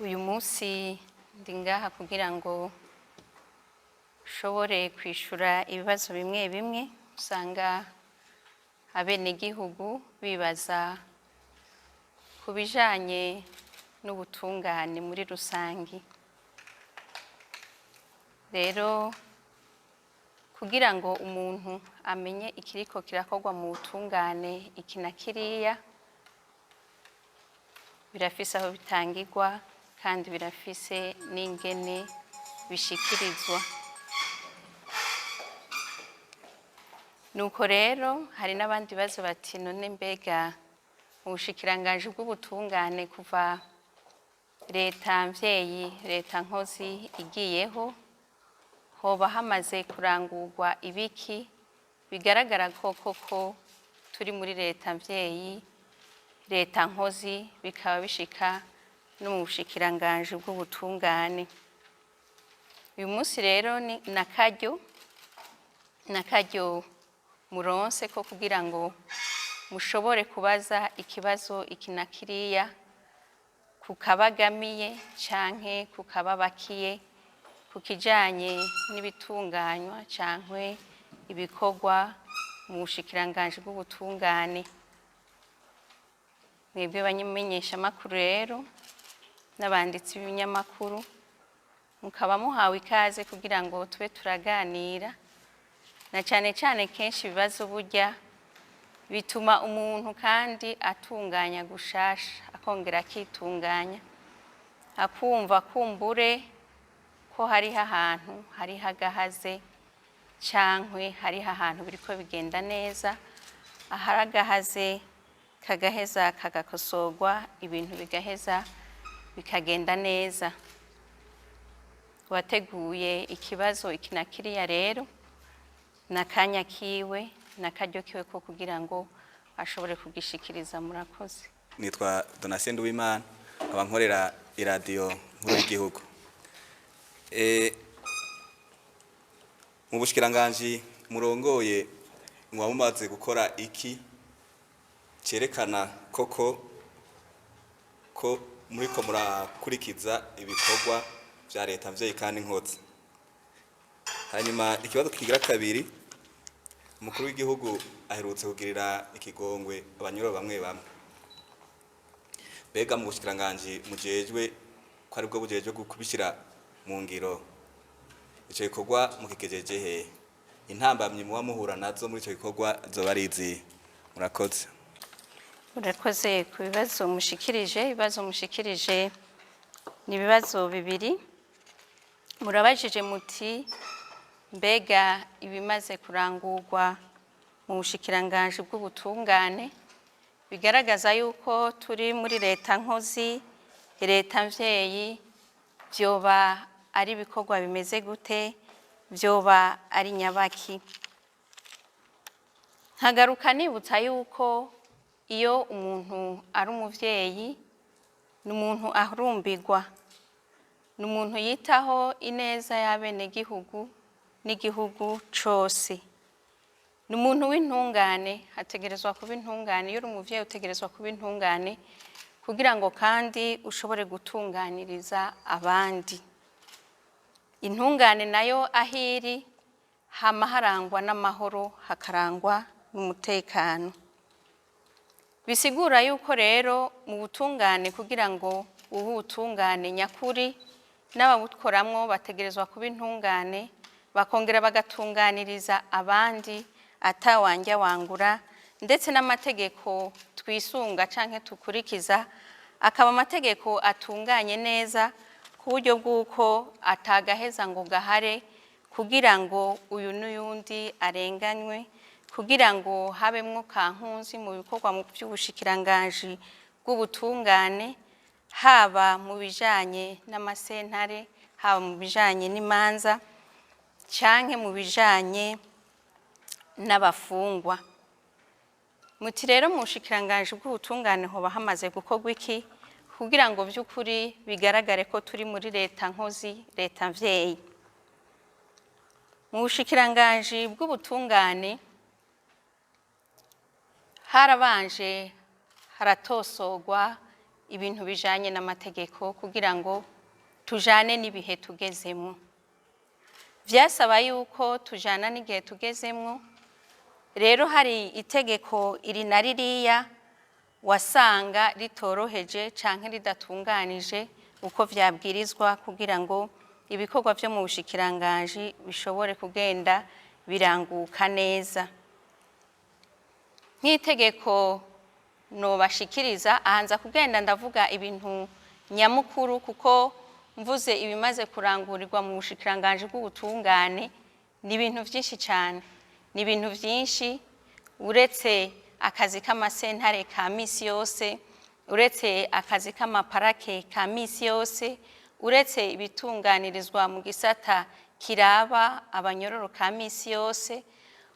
Uyu munsi ndi ngaha kugira ngo ushobore kwishura ibibazo bimwe bimwe usanga abenegihugu bibaza ku bijanye n'ubutungane muri rusangi. Rero kugira ngo umuntu amenye ikiriko kirakorwa mu butungane iki na kiriya, birafise aho bitangirwa kandi birafise n'ingene bishikirizwa. Nuko rero hari n'abandi bazo bati none mbega mu bushikiranganji bw'ubutungane kuva leta mvyeyi, leta nkozi igiyeho, hoba hamaze kurangurwa ibiki bigaragara ko koko turi muri leta mvyeyi, leta nkozi, bikaba bishika no mu bushikiranganji bw'ubutungane. Uyu munsi rero ni nakaryo muronse ko kugira ngo mushobore kubaza ikibazo iki na kiriya kukabagamiye canke kukababakiye ku kijanye n'ibitunganywa canke ibikorwa mu bushikiranganji bw'ubutungane. Mwebwe bamenyeshamakuru rero n'abanditsi b'ibinyamakuru mukaba muhawe ikaze kugira ngo tube turaganira, na cane cane kenshi ibibazo burya bituma umuntu kandi atunganya gushasha, akongera akitunganya, akumva kumbure ko hariho ahantu hariho agahaze cankwe hariho ahantu biriko bigenda neza, ahari agahaze kagaheza kagakosorwa, ibintu bigaheza bikagenda neza. Wateguye ikibazo iki na kiriya rero n'akanya kiwe n'akaryo kiwe ko kugira ngo ashobore kugishikiriza. Murakoze. Nitwa Donatien Nduwimana, nkaba nkorera iradiyo nkuru y'igihugu. Mu bushikiranganji murongoye muba mumaze gukora iki cerekana koko ko muriko murakurikiza ibikorwa vya leta mvyeyi kandi nkozi? Hanyuma ikibazo kigira kabiri, umukuru w'igihugu aherutse kugirira ikigongwe abanyuro bamwe bamwe. Bega mu bushikiranganji mujejwe ko ari bwo bujejwe kubishira mu ngiro, ico gikorwa mukigejeje he? Intambamyi muba muhura nazo muri ico gikorwa zoba ari izihe? Murakoze. Murakoze ku bibazo mushikirije. Ibibazo mushikirije ni ibibazo bibiri. Murabajije muti mbega ibimaze kurangurwa mu bushikiranganji bw'ubutungane bigaragaza yuko turi muri leta nkozi, leta mvyeyi, vyoba ari ibikorwa bimeze gute, vyoba ari nyabaki? Nkagaruka nibutsa yuko iyo umuntu ari umuvyeyi, n'umuntu ahurumbirwa, n'umuntu yitaho ineza y'abenegihugu n'igihugu cose, n'umuntu w'intungane, ategerezwa kuba intungane. Iyo uri umuvyeyi utegerezwa kuba intungane kugira ngo kandi ushobore gutunganiriza abandi. Intungane nayo ahiri hama harangwa n'amahoro, hakarangwa n'umutekano. Bisigura yuko rero mu butungane kugira ngo ubutungane nyakuri n'ababukoramwo bategerezwa kuba intungane, bakongera bagatunganiriza abandi atawanja wangura, ndetse n'amategeko twisunga canke tukurikiza akaba amategeko atunganye neza ku buryo bw'uko atagaheza ngo gahare kugira ngo uyu n'uyundi arenganywe, kugira ngo habemwo kankunzi mu bikorwa mu by'ubushikiranganji bw'ubutungane, haba mu bijanye n'amasentare, haba mu bijanye n'imanza canke mu bijanye n'abafungwa. Muti rero mu bushikiranganji bw'ubutungane hoba hamaze gukorwa iki kugira ngo by'ukuri bigaragare ko turi muri leta nkozi, leta mvyeyi? Mu bushikiranganji bw'ubutungane harabanje haratosorwa ibintu bijanye n'amategeko kugira ngo tujane n'ibihe tugezemwo. Vyasaba yuko tujana n'igihe tugezemwo, rero hari itegeko iri na ririya wasanga ritoroheje canke ridatunganije uko vyabwirizwa kugira ngo ibikorwa vyo mu bushikiranganji bishobore kugenda biranguka neza. Nk'itegeko nobashikiriza ahanza kugenda ndavuga ibintu nyamukuru kuko mvuze ibimaze kurangurirwa mu bushikiranganji bw'ubutungane ni ibintu vyinshi cyane, ni ibintu vyinshi uretse akazi k'amasentare ka misi yose, uretse akazi k'amaparake ka misi yose, uretse ibitunganirizwa mu gisata kiraba abanyororo ka misi yose,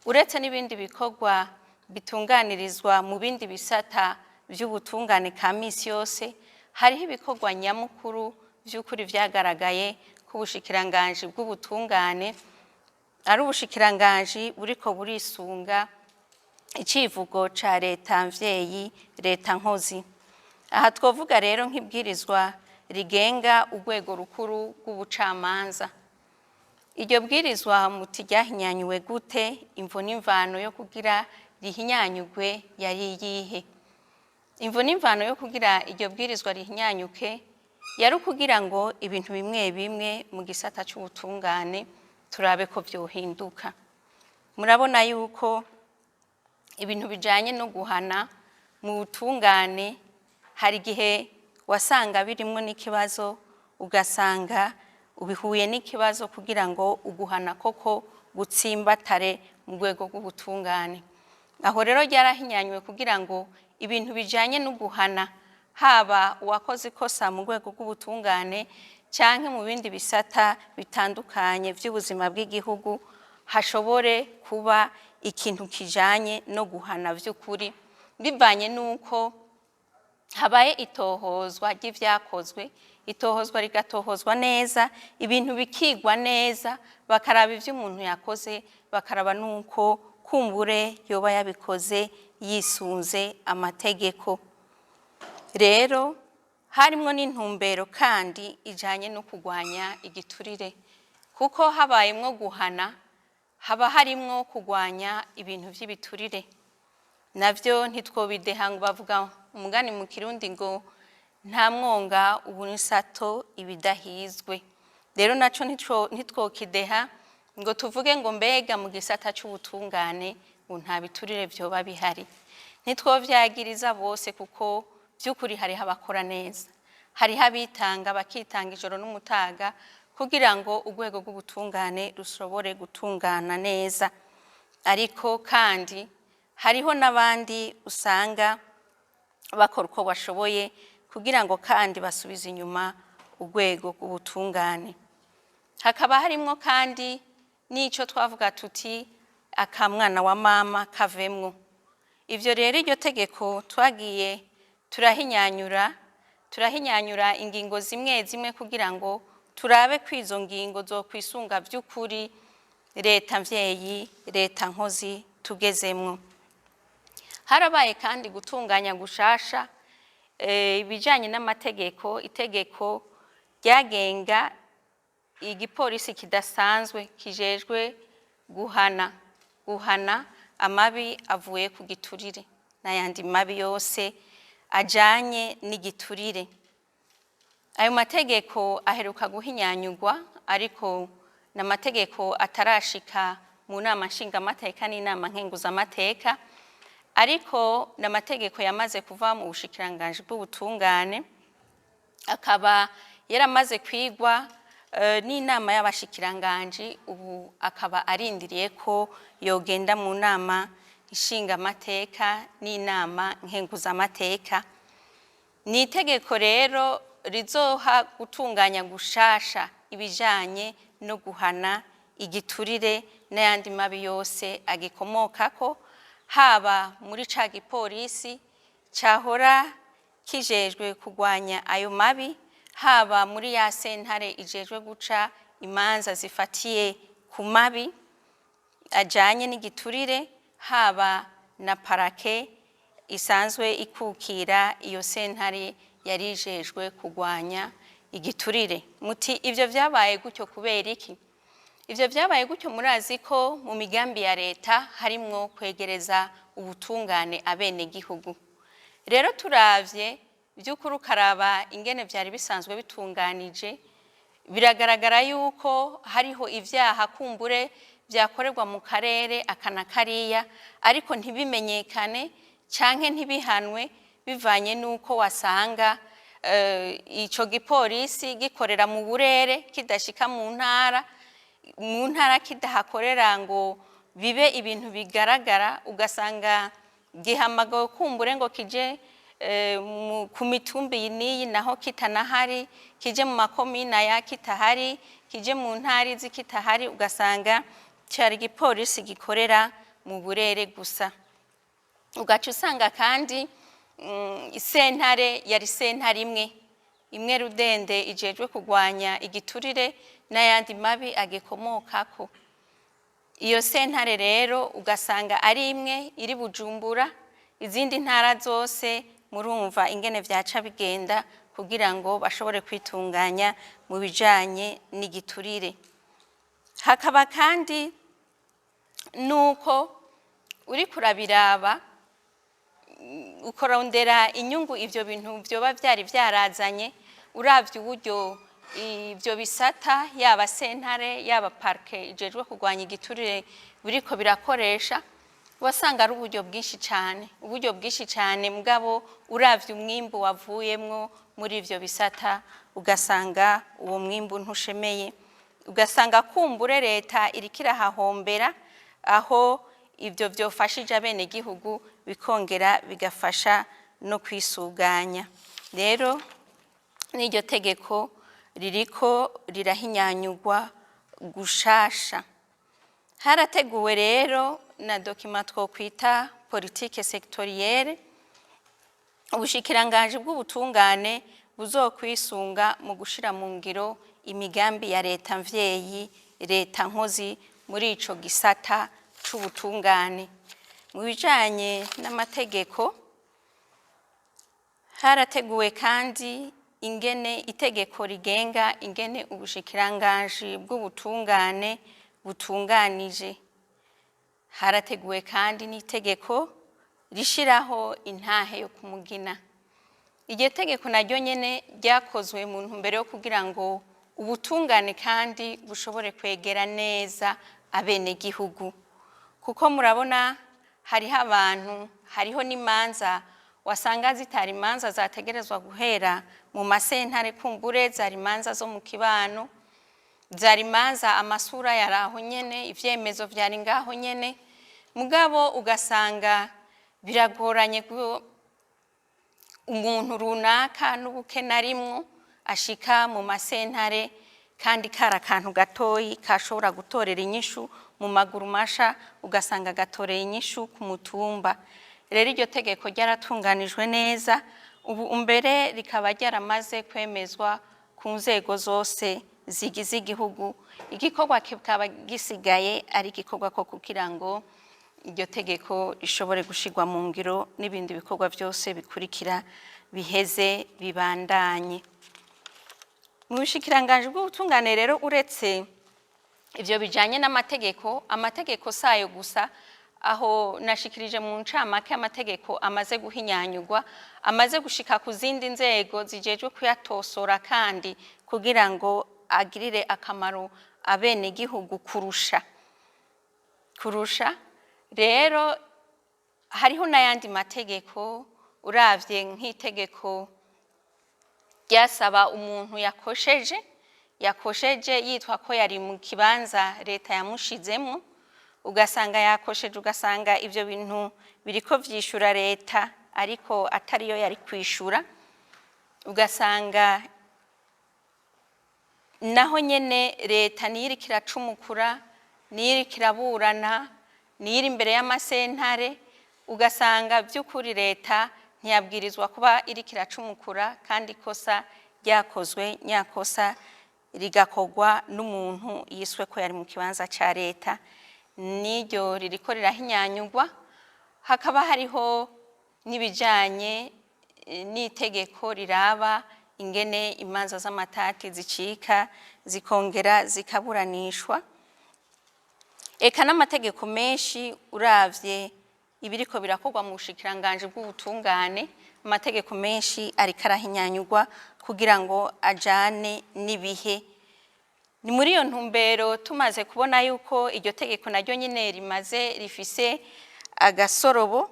uretse n'ibindi bikorwa bitunganirizwa mu bindi bisata by'ubutungane ka misi yose, hariho ibikorwa nyamukuru by'ukuri vyagaragaye ku bushikiranganji bw'ubutungane ari ubushikiranganji buriko burisunga icivugo ca leta mvyeyi, leta nkozi. Aha twovuga rero nk'ibwirizwa rigenga urwego rukuru rw'ubucamanza. Iryo bwirizwa muti ryahinyanyuwe gute? Imvo n'imvano yo kugira rihinyanyugwe yari iyihe? Imvo n'imvano yo kugira iryo bwirizwa rihinyanyuke yari ukugira ngo ibintu bimwe bimwe mu gisata c'ubutungane turabe ko vyohinduka. Murabona yuko ibintu bijanye no guhana mu butungane hari igihe wasanga birimwo n'ikibazo, ugasanga ubihuye n'ikibazo kugira ngo uguhana koko gutsimbatare mu rwego rw'ubutungane. Aho rero ryarahinyanywe kugira ngo ibintu bijanye no guhana haba uwakoze ikosa mu rwego rw'ubutungane canke mu bindi bisata bitandukanye vy'ubuzima bw'igihugu hashobore kuba ikintu kijanye no guhana vy'ukuri bivanye nuko habaye itohozwa ry'ivyakozwe, itohozwa rigatohozwa neza, ibintu bikigwa neza, bakaraba ivyo umuntu yakoze, bakaraba nuko kumbure yoba yabikoze yisunze amategeko. Rero harimwo n'intumbero kandi ijanye no kugwanya igiturire, kuko habayemwo guhana haba harimwo kugwanya ibintu vy'ibiturire. Navyo ntitwobideha ngo bavuga umugani mu Kirundi ngo nta mwonga ubunisato ibidahizwe. Rero naco ntitwokideha ngo tuvuge ngo mbega mu gisata c'ubutungane ngo nta biturire vyoba bihari. Ntitwovyagiriza bose kuko vy'ukuri hariho abakora neza, hariho abitanga bakitanga ijoro n'umutaga kugira ngo urwego rw'ubutungane rushobore gutungana neza. Ariko kandi hariho n'abandi usanga bakora uko bashoboye kugira ngo kandi basubize inyuma urwego rw'ubutungane. Hakaba harimwo kandi n'ico twavuga tuti akamwana wa mama kavemwo. Ivyo rero iryo tegeko twagiye turahinyanyura ingingo zimwe zimwe kugira ngo turabe kwizo ngingo zo kwisunga vy'ukuri leta mvyeyi, leta nkozi tugezemwo. Harabaye kandi gutunganya gushasha ibijanye n'amategeko, itegeko ryagenga igipolisi kidasanzwe kijejwe guhana amabi avuye ku giturire n'ayandi mabi yose ajanye n'igiturire. Ayo mategeko aheruka guhinyanyurwa ariko n'amategeko atarashika mu nama nshingamateka n'inama nkenguzamateka, ariko n'amategeko yamaze kuva mu bushikiranganji bw'ubutungane, akaba yaramaze kwigwa n'inama y'abashikiranganji, ubu akaba arindiriye ko yogenda mu nama nshingamateka n'inama nkenguzamateka. Ni itegeko rero rizoha gutunganya gushasha ibijanye no guhana igiturire n'ayandi mabi yose agikomokako, haba muri ca gipolisi cahora kijejwe kugwanya ayo mabi, haba muri ya sentare ijejwe guca imanza zifatiye ku mabi ajanye n'igiturire, haba na parake isanzwe ikukira iyo sentare yarijejwe kugwanya igiturire. Muti ivyo vyabaye gutyo kubera iki? Ivyo vyabaye gutyo murazi ko mu migambi ya leta harimwo kwegereza ubutungane abene gihugu. Rero turavye by'ukuri ukaraba ingene vyari bisanzwe bitunganije, biragaragara yuko hariho ivyaha kumbure vyakorerwa mu karere akana kariya ariko ntibimenyekane canke ntibihanwe bivanye nuko wasanga ico gipolisi gikorera mu burere kidashika mu ntara kidahakorera ngo bibe ibintu bigaragara, ugasanga gihamagawe kumbure ngo kije ku mitumbi niyi naho kitanahari, kije mu makomina ya kitahari, kije mu ntari zikitahari, ugasanga cyari gipolisi gikorera mu burere gusa. Ugaca usanga kandi isentare yari sentare imwe rudende ijejwe kugwanya igiturire n'ayandi mabi agikomokako. Iyo sentare rero ugasanga ari imwe iri Bujumbura, izindi ntara zose murumva ingene vyaca bigenda kugira ngo bashobore kwitunganya mu bijanye n'igiturire. Hakaba kandi nuko uri kurabiraba ukorondera inyungu ivyo bintu vyoba vyari vyarazanye, uravye uburyo ivyo bisata yaba sentare yaba parke ijejwe kugwanya igiturire biriko birakoresha, wasanga ari uburyo bwinshi cyane mugabo uravye umwimbu wavuyemwo muri ivyo bisata ugasanga uwo mwimbu ntushemeye, ugasanga kumbure leta irikira hahombera aho ivyo vyofashije abene gihugu bikongera bigafasha no kwisuganya. Rero n'iryo tegeko ririko rirahinyanyugwa gushasha. Harateguwe rero na document twokwita politique sectorielle ubushikiranganji bw'ubutungane buzokwisunga mu gushira mu ngiro imigambi ya leta mvyeyi, leta nkozi muri ico gisata c'ubutungane. Mu bijanye n'amategeko harateguwe kandi ingene itegeko rigenga ingene ubushikiranganji bw'ubutungane butunganije. Harateguwe kandi n'itegeko rishiraho intahe yo kumugina. Iryo tegeko naryo nyene ryakozwe mu ntumbero yo kugira ngo ubutungane kandi bushobore kwegera neza abene gihugu, kuko murabona hariho abantu, hariho n'imanza wasanga zitari imanza zategerezwa guhera mu masentare kumbure, zari imanza zo mu kibano, zari imanza amasura yaraho nyene, ivyemezo vyari ngaho nyene, mugabo ugasanga biragoranye umuntu runaka n'ubukene arimwo ashika mu masentare kandi kari akantu gatoyi kashobora gutorera inyishu mu maguru masha, ugasanga gatoreye inyishu ku mutumba. Rero iryo tegeko ryaratunganijwe neza, ubu mbere rikaba ryaramaze kwemezwa ku nzego zose zigize igihugu. Igikorwa kikaba gisigaye ari igikorwa ko kugira ngo iryo tegeko rishobore gushirwa mu ngiro n'ibindi bikorwa byose bikurikira biheze bibandanye. Mu bushikiranganji bw'ubutungane rero uretse ivyo bijanye n'amategeko, amategeko sayo gusa, aho nashikirije mu ncamake amategeko amaze guhinyanyugwa, amaze gushika ku zindi nzego zijejwe kuyatosora kandi kugira ngo agirire akamaro abene gihugu kurusha. Rero hariho n'ayandi mategeko, uravye nk'itegeko ryasaba umuntu yakosheje yitwa ko yari mu kibanza leta yamushizemo, ugasanga yakosheje, ugasanga ivyo bintu biriko vyishura leta ariko atariyo yari kwishura, ugasanga naho nyene leta niyiri kiracumukura, niyiri kiraburana, niyiri imbere y'amasentare, ugasanga by'ukuri leta ntiyabwirizwa kuba iri kiracumukura kandi kosa ryakozwe nyakosa rigakogwa n'umuntu yiswe ko yari mu kibanza ca leta. Niryo ririko rirahinyanyugwa. Hakaba hariho n'ibijanye n'itegeko riraba ingene imanza z'amatati zicika zikongera zikaburanishwa. Eka n'amategeko menshi uravye ibiriko birakorwa mu bushikiranganje bw'ubutungane, amategeko menshi ariko arahinyanyurwa kugira ngo ajane n'ibihe. Ni muri iyo ntumbero tumaze kubona yuko iryo tegeko naryo nyine rifise agasorobo,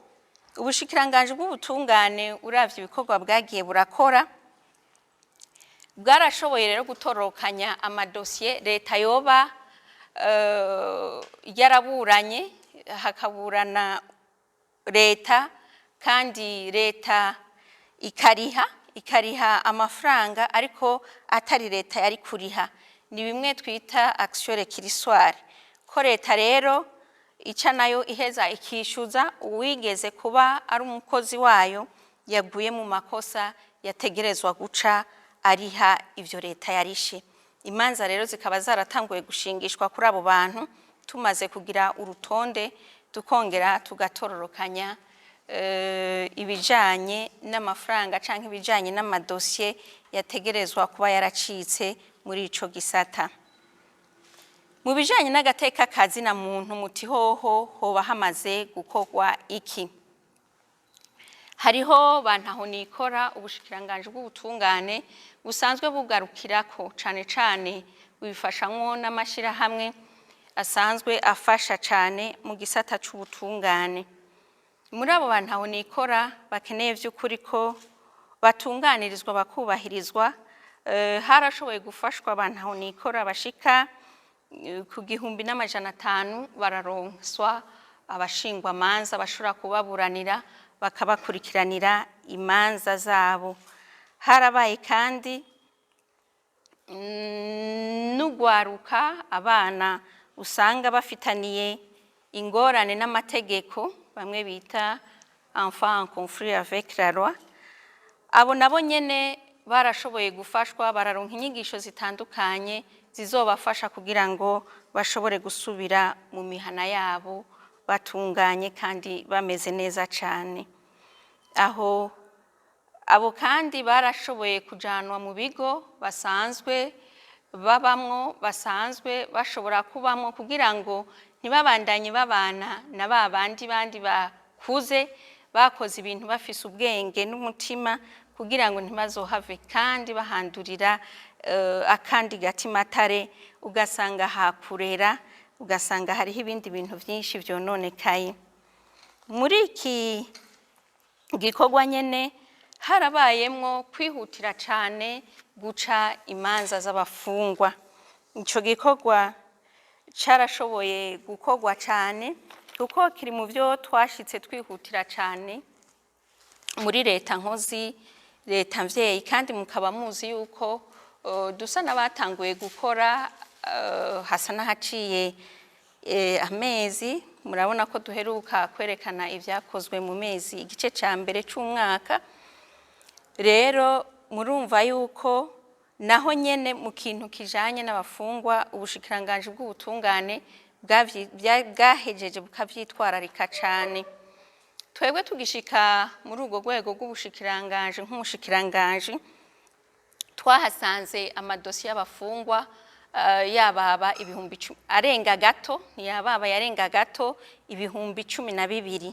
ubushikiranganje bw'ubutungane uravye ibikorwa bwagiye burakora, bwarashoboye rero gutorokanya amadosiye leta yoba yaraburanye, hakaburana leta kandi leta ikariha amafaranga ariko atari leta yari kuriha. Ni bimwe twita action réquisitoire, ko leta rero ica nayo iheza ikishuza uwigeze kuba ari umukozi wayo yaguye mu makosa yategerezwa guca ariha ivyo leta yarishe. Imanza rero zikaba zaratanguye gushingishwa kuri abo bantu, tumaze kugira urutonde tukongera tugatororokanya ibijanye n'amafaranga canke ibijanye n'amadosiye yategerezwa kuba yaracitse muri ico gisata. Mu bijanye n'agateka kazi na muntu muti hoba hamaze gukorwa iki? Hariho bantaho nikora ubushikiranganje bw'ubutungane busanzwe bugarukirako cane cane bifashamwo n'amashirahamwe asanzwe afasha cane mu gisata c'ubutungane. Muri abo bantaho nikora bakeneye vy'ukuri ko batunganirizwa bakubahirizwa, harashoboye gufashwa abantaho nikora bashika ku 1,500 bararonswa abashingwa manza bashobora kubaburanira bakabakurikiranira imanza zabo. Harabaye kandi n'ugwaruka abana usanga bafitaniye ingorane n'amategeko, bamwe bita enfant en conflit avec la loi. Abo nabo nyene barashoboye gufashwa, bararonka inyigisho zitandukanye zizobafasha kugira ngo bashobore gusubira mu mihana yabo batunganye kandi bameze neza cane. Aho abo kandi barashoboye kujanwa mu bigo basanzwe babamwo, basanzwe bashobora kubamwo kugira ngo ntibabandanye babana na babandi bakuze bakoze ibintu bafise ubwenge n'umutima, kugira ngo ntibazohave kandi bahandurira akandi gatimatare, ugasanga hakurera, ugasanga hariho ibindi bintu byinshi vyononekaye. Muri iki gikorwa nyene harabayemwo kwihutira cane guca imanza z'abafungwa. Ico gikorwa carashoboye gukorwa cane kuko kiri mu byo twashitse twihutira cane muri leta nkozi, leta mvyeyi, kandi mukaba muzi yuko dusa n'abatanguye gukora hasa n'ahaciye amezi. Murabona ko duheruka kwerekana ivyakozwe mu mezi igice ca mbere c'umwaka. Rero murumva yuko naho nyene mu kintu kijanye n'abafungwa ubushikiranganje bw'ubutungane bwahejeje bukavyitwararika cane. Twebwe tugishika muri urwo rwego rw'ubushikiranganje nk'umushikiranganje, twahasanze amadosiye y'abafungwa yababa ibihumbi arenga gato, ntiyababa yarenga gato ibihumbi 12.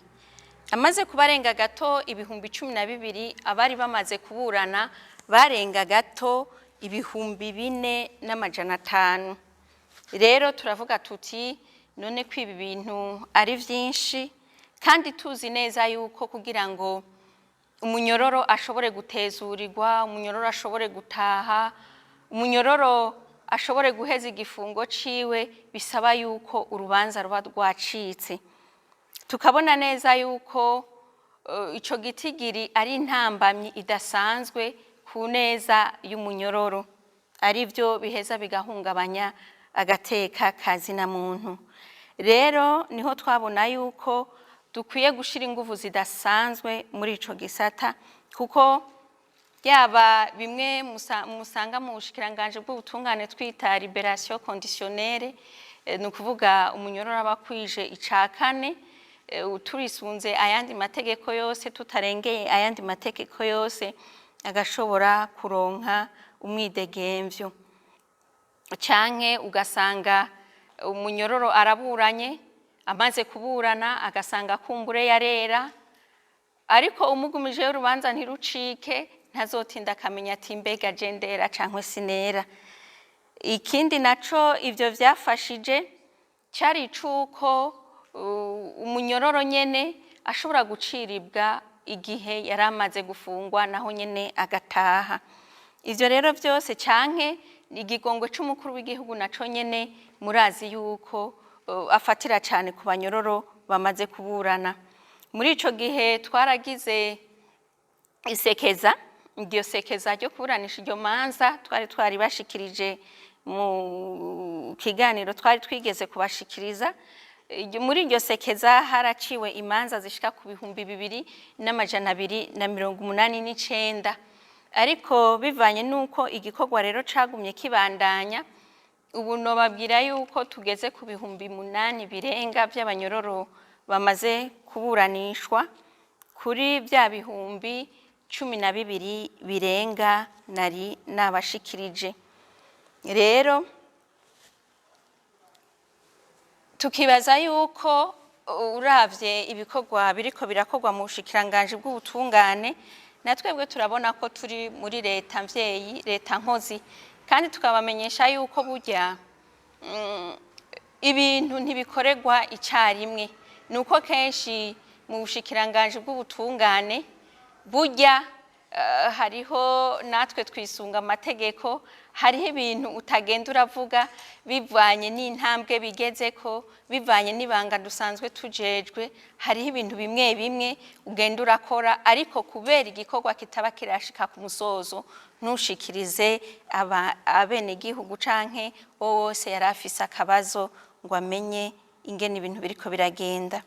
Amaze kubarenga gato ibihumbi 12, abari bamaze kuburana barenga gato ibihumbi 4,500. Rero turavuga tuti none ko ibi bintu ari vyinshi, kandi tuzi neza yuko kugira ngo umunyororo ashobore gutezurirwa, umunyororo ashobore gutaha, umunyororo ashobore guheza igifungo ciwe, bisaba yuko urubanza ruba rwacitse. Tukabona neza yuko ico gitigiri ari intambamyi idasanzwe ku neza y'umunyororo, ari byo biheza bigahungabanya agateka kazina muntu. Rero niho twabona yuko dukwiye gushira ingufu zidasanzwe muri ico gisata, kuko yaba bimwe musanga mu bushikiranganje bw'ubutungane twita liberation conditionnelle, ni ukuvuga umunyororo aba kwije icakane, turisunze ayandi mategeko yose tutarengeye ayandi mategeko yose agashobora kuronka umwidegemvyo. Canke ugasanga umunyororo araburanye amaze kuburana agasanga kumbure yarera ariko umugumije urubanza ntirucike ntazotinda akamenya ati mbega gendera canke sinera. Ikindi naco ivyo vyafashije cari cuko umunyororo nyene ashobora guciribwa igihe yaramaze gufungwa naho nyene agataha. Ivyo rero vyose canke igigongwe c'umukuru w'igihugu naco nyene murazi yuko afatira cyane ku banyororo bamaze kuburana. Muri ico gihe twaragize isekeza, iryo sekeza ryo kuburanisha iryo manza twari bashikirije mu kiganiro twari twigeze kubashikiriza. Muri iryo sekeza haraciwe imanza zishika ku 2289 ariko bivanye nuko igikorwa rero cagumye kibandanya ubu nobabwira yuko tugeze ku 8,000 birenga by'abanyororo bamaze kuburanishwa kuri bya 12,000 birenga nari nabashikirije. Rero tukibaza yuko uravye ibikorwa biriko birakorwa mu bushikiranganje bw'ubutungane natwebwe turabona ko turi muri leta mvyeyi, leta nkozi, kandi tukabamenyesha yuko burya ibintu ntibikoregwa icarimwe. Nuko kenshi mu bushikiranganje bw'ubutungane burya hariho natwe twisunga amategeko, hariho ibintu utagenda uravuga bivanye n'intambwe bigezeko, bivanye n'ibanga dusanzwe tujejwe, hariho ibintu bimwe bimwe ugenda urakora ariko kubera igikorwa kitaba kirashika ku musozo ntushikirize abene gihugu canke wose yarafise akabazo ngo amenye ingene ibintu biriko biragenda.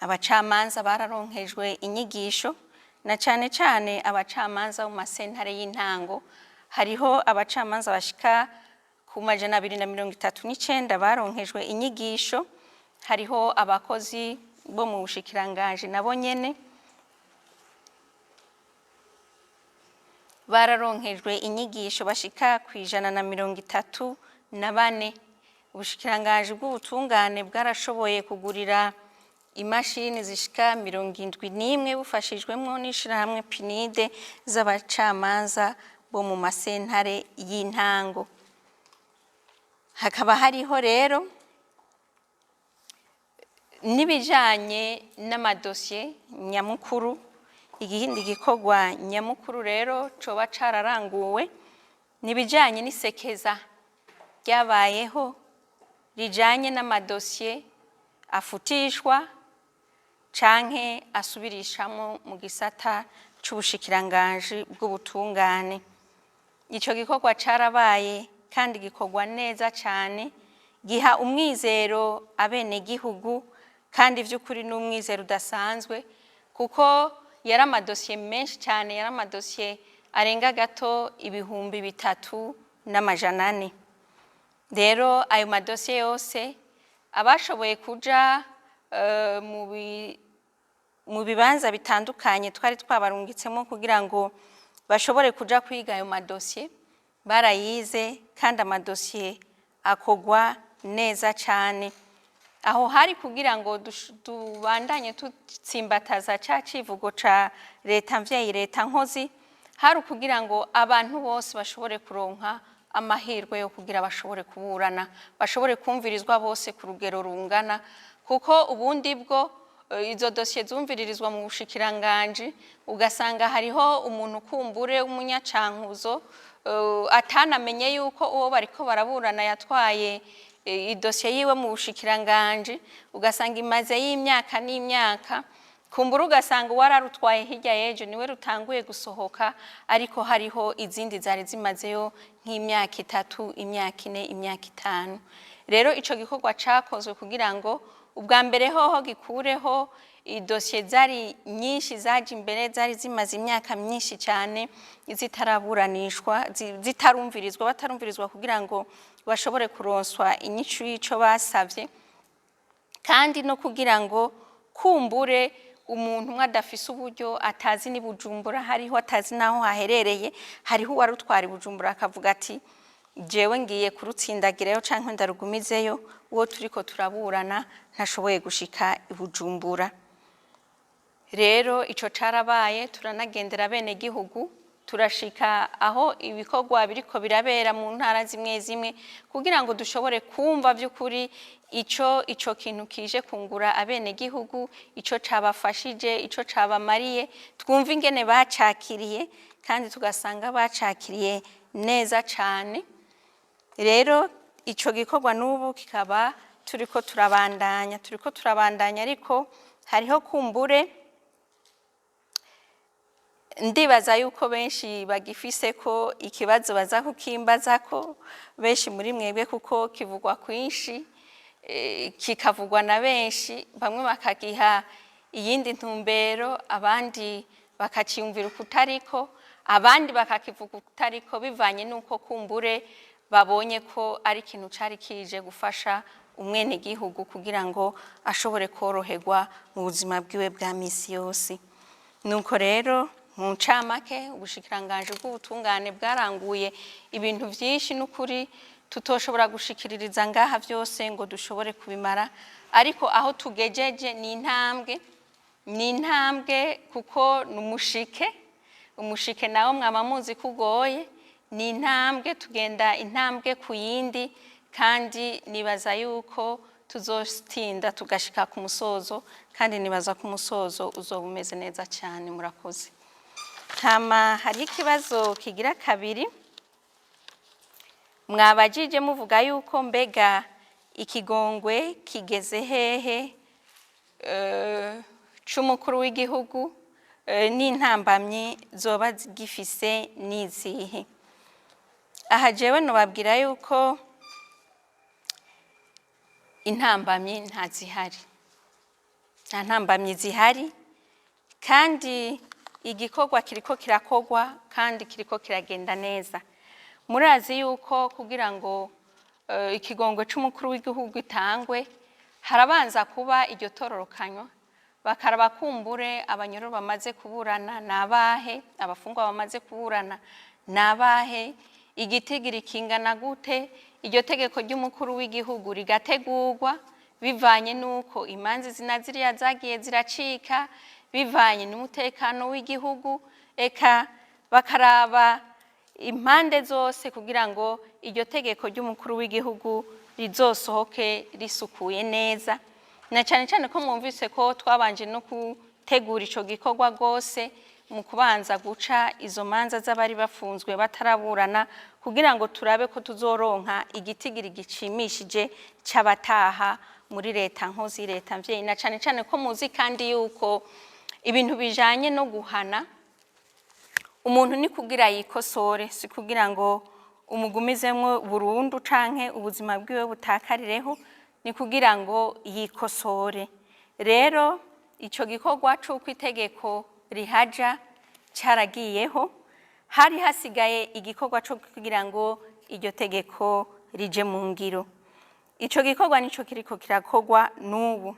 Abacamanza bararonkejwe inyigisho na cane abacamanza mu masentare y'intango. Hariho abacamanza bashika ku 239 baronkejwe inyigisho. Hariho abakozi bo mu bushikiranganje nabo nyene bararonkejwe inyigisho bashika ku 134. Ubushikiranganje bw'ubutungane bwarashoboye kugurira imashini zishika 71 bufashijwemo n'ishirahamwe pinide z'abacamanza bo mu masentare y'intango. Hakaba hariho rero nibijanye n'amadosiye nyamukuru. Igihindi gikorwa nyamukuru rero coba cararanguwe nibijanye n'isekeza ryabayeho rijanye n'amadosiye afutishwa canke asubirishamo mu gisata c'ubushikiranganje bw'ubutungane. Ico gikorwa carabaye kandi gikorwa neza cane, giha umwizero abene gihugu kandi vy'ukuri n'umwizero udasanzwe kuko yari amadosiye menshi cyane, yari amadosiye arenga gato 3,400. Rero ayo madosiye yose abashoboye kuja mu bibanza bitandukanye twari twabarungitsemo kugira ngo bashobore kuja kwiga ayo madosiye barayize kandi amadosiye akogwa neza cyane. Aho hari kugira ngo tubandanye tutsimbataza ca civugo ca leta mvyeyi, leta nkozi, hari kugira ngo abantu bose bashobore kuronka amahirwe yo kugira bashobore kuburana, bashobore kumvirizwa bose ku rugero rungana, kuko ubundi bwo izo dosiye zumviririzwa mu bushikiranganje ugasanga hariho umuntu kumbure umunyacankuzo atanamenye yuko uwo bariko baraburana yatwaye idosiye yiwe mu bushikiranganje, ugasanga imaze y'imyaka n'imyaka, kumbura ugasanga wararutwaye hirya yejo niwe rutanguye gusohoka, ariko hariho izindi zari zimazeyo nk'imyaka 3, imyaka 4, imyaka 5. Rero ico gikorwa cakozwe kugira ngo ubwa mbere hoho gikureho idosiye zari nyinshi zaje imbere, zari zimaze imyaka myinshi cyane zitaraburanishwa, zitarumvirizwa, batarumvirizwa kugira ngo bashobore kuronswa inyicu y'ico basavye, kandi no kugira ngo kumbure umuntu umwe adafise uburyo atazi ni Bujumbura hariho atazi naho haherereye hariho warutwara Bujumbura akavuga ati jewe ngiye kurutsindagirayo canke ndarugumizeyo uwo turiko turaburana ntashoboye gushika Bujumbura. Rero ico carabaye turanagendera bene gihugu turashika aho ibikorwa biriko birabera mu ntara zimwe zimwe kugira ngo dushobore kumva by'ukuri ico kintu kije kungura abene gihugu ico cabafashije ico cabamariye twumva ingene bacakiriye kandi tugasanga bacakiriye neza cane. Rero ico gikorwa n'ubu kikaba turiko turabandanya ariko hariho kumbure ndibaza yuko benshi bagifise ko ikibazo baza kukimbaza ko benshi muri mwebwe kuko kivugwa kwinshi kikavugwa na benshi bamwe bakagiha iyindi ntumbero abandi bakaciyumvira ukutariko abandi bakakivuga ukutariko bivanye nuko kumbure babonye ko ari ikintu cari kije gufasha umwene gihugu kugira ngo ashobore koroherwa mu buzima bwiwe bwa misi yose. Nuko rero mu ncamake ubushikiranganje bw'ubutungane bwaranguye ibintu byinshi n'ukuri tutoshobora gushikiririza ngaha byose ngo dushobore kubimara ariko aho tugejeje ni intambwe kuko umushike nawo mwaba muzi kugoye ni intambwe tugenda intambwe ku yindi kandi nibaza yuko tuzotinda tugashika ku musozo kandi nibaza ku musozo uzoba umeze neza cyane. Murakoze. Hari ikibazo kigira kabiri mwabajije muvuga yuko mbega ikigongwe kigeze hehe c'umukuru w'igihugu n'intambamyi zoba gifise n'izihe. Aha jewe nobabwira yuko intambamyi ntazihari, nta ntambamyi zihari kandi igikorwa kiriko kirakogwa kandi kiriko kiragenda neza. Murazi yuko kugira ngo ikigongwe c'umukuru w'igihugu itangwe harabanza kuba iryo tororokanywa bakaraba kumbure abanyororo bamaze kuburana nabahe abafungwa bamaze kuburana nabahe igitigiri kingana gute iryo tegeko ry'umukuru w'igihugu rigategurwa bivanye nuko imanzi zinaziriya zagiye ziracika bivanye n'umutekano w'igihugu eka bakaraba impande zose kugira ngo iryo tegeko ry'umukuru w'igihugu rizosohoke risukuye neza na cyane cyane ko mwumvise ko twabanje no gutegura ico gikorwa gose mu kubanza guca izo manza z'abari bafunzwe bataraburana kugira ngo turabe ko tuzoronka igitigiri gicimishije c'abataha muri leta nkozi leta mvyeyi na cyane cyane ko muzi kandi yuko ibintu bijanye no guhana umuntu ni kugira yikosore si kugira ngo umugumizemwo burundu canke ubuzima bwiwe butakarireho ni kugira ngo yikosore. Rero ico gikorwa c'uko itegeko rihaja caragiyeho hari hasigaye igikorwa co kugira ngo iryo tegeko rije mu ngiro. Ico gikorwa nico kiriko kirakogwa n'ubu.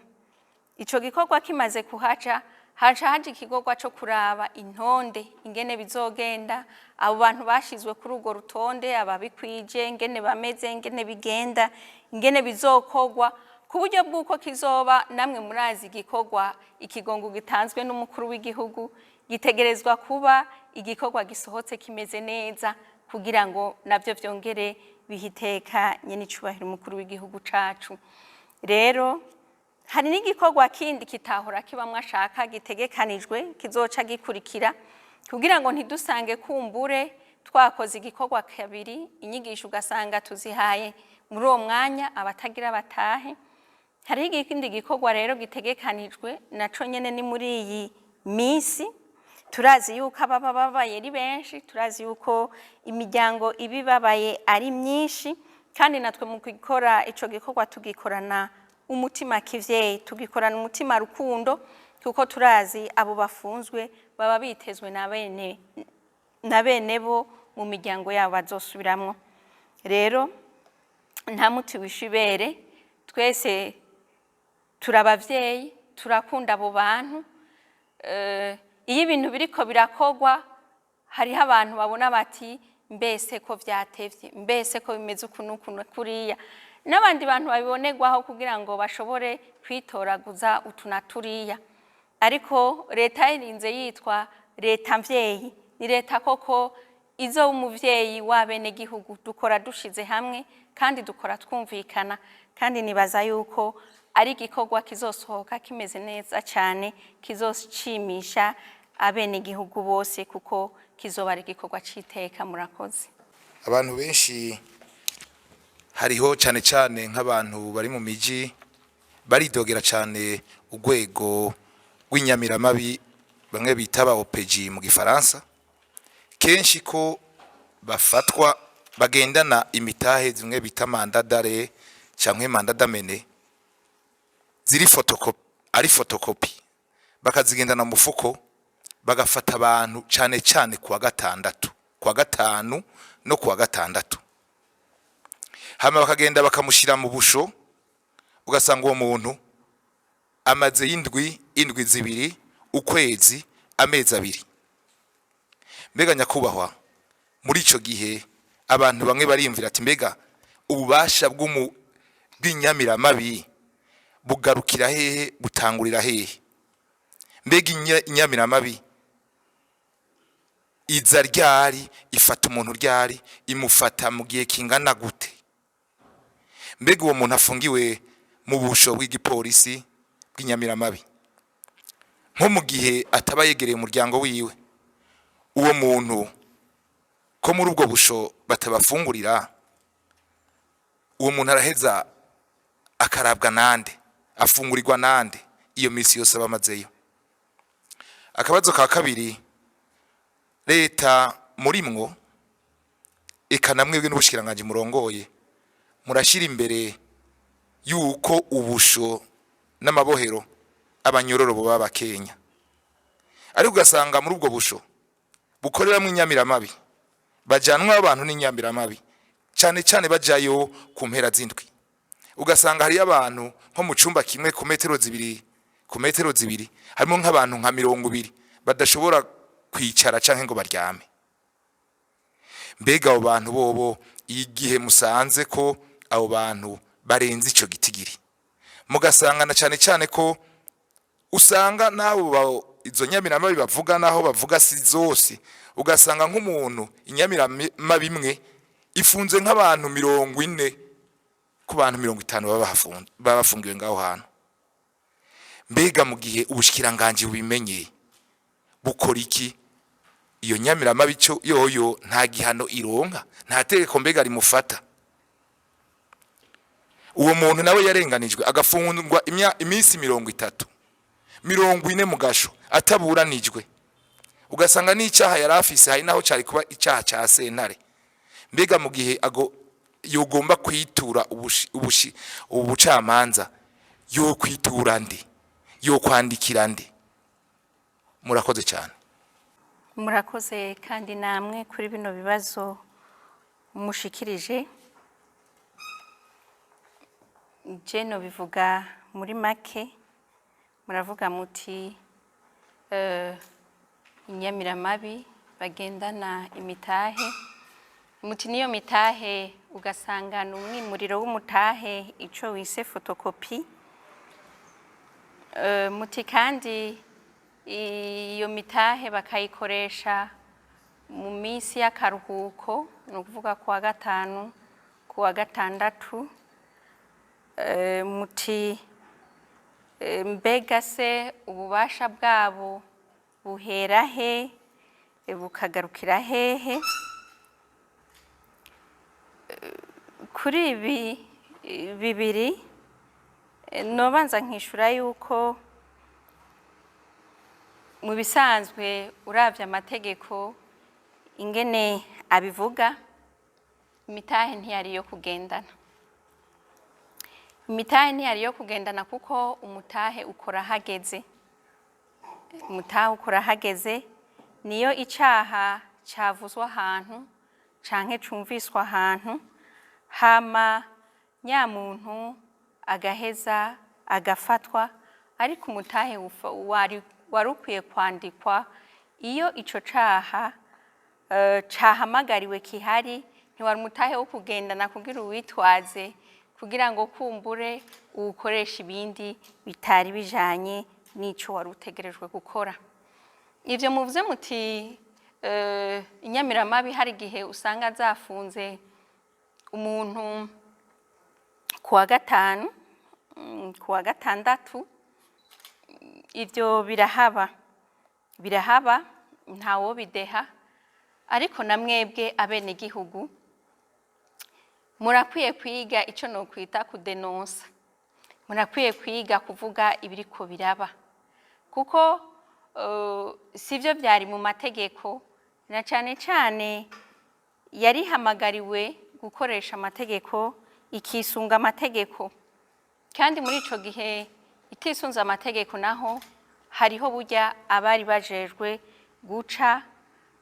Ico gikorwa kimaze kuhaca haje igikorwa co kuraba intonde ingene bizogenda abo bantu bashizwe kuri urwo rutonde ababikwije ingene bameze ingene bigenda ingene bizokogwa ku buryo bw'uko kizoba namwe murazi igikorwa ikigongo gitanzwe n'umukuru w'igihugu gitegerezwa kuba igikorwa gisohotse kimeze neza kugira ngo navyo vyongere bihiteka nyene icubahiro umukuru w'igihugu cacu. Rero hari n'igikorwa kindi kitahora kibamwe ashaka gitegekanijwe kizoca gikurikira kugira ngo ntidusange kumbure twakoze igikorwa kabiri inyigisho ugasanga tuzihaye muri uwo mwanya abatagira batahe. Hari ikindi gikorwa rero gitegekanijwe naco nyene ni muri iyi misi turazi yuko ababa babaye ari benshi turazi yuko imiryango ibibabaye ari myinshi kandi natwe mu gukora ico gikorwa tugikorana umutima kivyeyi tugikorana umutima rukundo kuko turazi abo bafunzwe baba bitezwe na bene bo mu miryango yabo bazosubiramwo. Rero nta muti wishibere twese turabavyeyi turakunda abo bantu. Iyo ibintu biriko birakogwa hariho abantu babona bati mbese ko vyatevye, mbese ko bimeze ukuntu kuriya, n'abandi bantu babibonerwaho kugira ngo bashobore kwitoraguza utunaturiya. Ariko leta irinze yitwa leta mvyeyi, ni leta koko izo umuvyeyi w'abene gihugu, dukora dushize hamwe kandi dukora twumvikana, kandi nibaza yuko ari igikorwa kizosohoka kimeze neza cyane, kizoshimisha abene gihugu bose, kuko kizoba ari igikorwa c'iteka. Murakoze. Abantu benshi hariho cyane cyane nk'abantu bari mu miji baridogera cyane urwego rw'inyamiramabi bamwe bita ba OPG mu gifaransa, kenshi ko bafatwa bagendana imitahe zimwe bita mandadare cyangwa mandadamene ziri fotokopi bakazigendana mu mufuko, bagafata abantu cyane cyane kuwa gatanu no kuwa gatandatu, hama bakagenda bakamushira mu busho, ugasanga uwo muntu amaze indwi zibiri, ukwezi, amezi abiri. Mbega nyakubahwa, muri ico gihe abantu bamwe bariyumvira ati mbega ububasha bw'inyamiramabi bugarukira hehe, butangurira hehe? Mbega inyamiramabi iza ryari, ifata umuntu ryari, imufata mu gihe kingana gute? Mbega uwo muntu afungiwe mu busho bw'igipolisi bw'inyamiramabi, nko mu gihe ataba yegereye umuryango wiwe, uwo muntu ko muri ubwo busho batabafungurira, uwo muntu araheza akarabwa nande, afungurirwa nande iyo misi yose bamazeyo? Akabazo ka kabiri, leta murimwo eka namwebwe n'ubushikiranganje murongoye murashira imbere yuko ubusho n'amabohero abanyororo bo baba Kenya, ariko ugasanga muri ubwo busho bukoreramo inyamiramabi, bajanwa abantu n'inyamiramabi cyane cyane bajayo ku mpera z'indwi, ugasanga hari abantu nko mu cumba kimwe ku metero zibiri harimo nk'abantu nka 200 badashobora kwicara canke ngo baryame. Mbega abo bantu bobo igihe musanze ko abo bantu barenze ico gitigiri, mugasanga na cyane cyane ko usanga nabo izo nyamiramabi bavuga naho bavuga si zose, ugasanga nk'umuntu inyamiramabi imwe ifunze nk'abantu 40 ku bantu 50 babafungiwe ngaho hantu. Mbega mu gihe ubushikiranganje bubimenye bukora iki? Iyo nyamiramabi cyo yoyo nta gihano ironka, nta tegeko mbega rimufata. Uwo muntu nawe yarenganijwe agafungwa iminsi 30 40 mu gasho ataburanijwe, ugasanga n'icyaha yarafise hari naho cyari kuba icyaha cya sentare. Mbega mu gihe yogomba kwitura ubucamanza, yo kwitura ndi, yo kwandikira ndi? Murakoze cyane. Murakoze kandi namwe kuri bino bibazo mushikirije. Jeno bivuga muri make, muravuga muti inyamiramabi bagendana imitahe, muti niyo mitahe ugasanga n'umwimuriro w'umutahe ico wise fotokopi, muti kandi iyo mitahe bakayikoresha mu minsi y'akaruhuko, no kuvuga kuwa gatanu kuwa gatandatu. Muti mbega se ububasha bwabo buhera he bukagarukira hehe? Kuri ibi bibiri nobanza nkishura yuko mu bisanzwe uravye amategeko ingene abivuga, imitahe ntiyari yo kugendana. Imitahe ntiyari yo kugendana kuko umutahe ukora hageze. Umutahe ukora hageze, niyo icaha cavuzwa ahantu canke cumviswa ahantu, hama nyamuntu agaheza agafatwa ariko umutahe wari ukwiye kwandikwa iyo ico caha cahamagariwe kihari, ntiwari umutahe wo kugendana kugira uwitwaze kugira ngo kumbure uwukoresha ibindi bitari bijanye n'ico wari utegerejwe gukora. Ivyo muvuze muti inyamiramabi hari igihe usanga zafunze umuntu kuwa gatanu, kuwa gatandatu, ivyo birahaba ntawo bideha, ariko namwebwe abenegihugu murakwiye kwiga ico nokwita kudenonsa, murakwiye kwiga kuvuga ibiriko biraba, kuko sivyo byari mu mategeko, na cane cane yarihamagariwe gukoresha amategeko, ikisunga amategeko, kandi muri ico gihe itisunze amategeko naho hariho burya abari bajejwe guca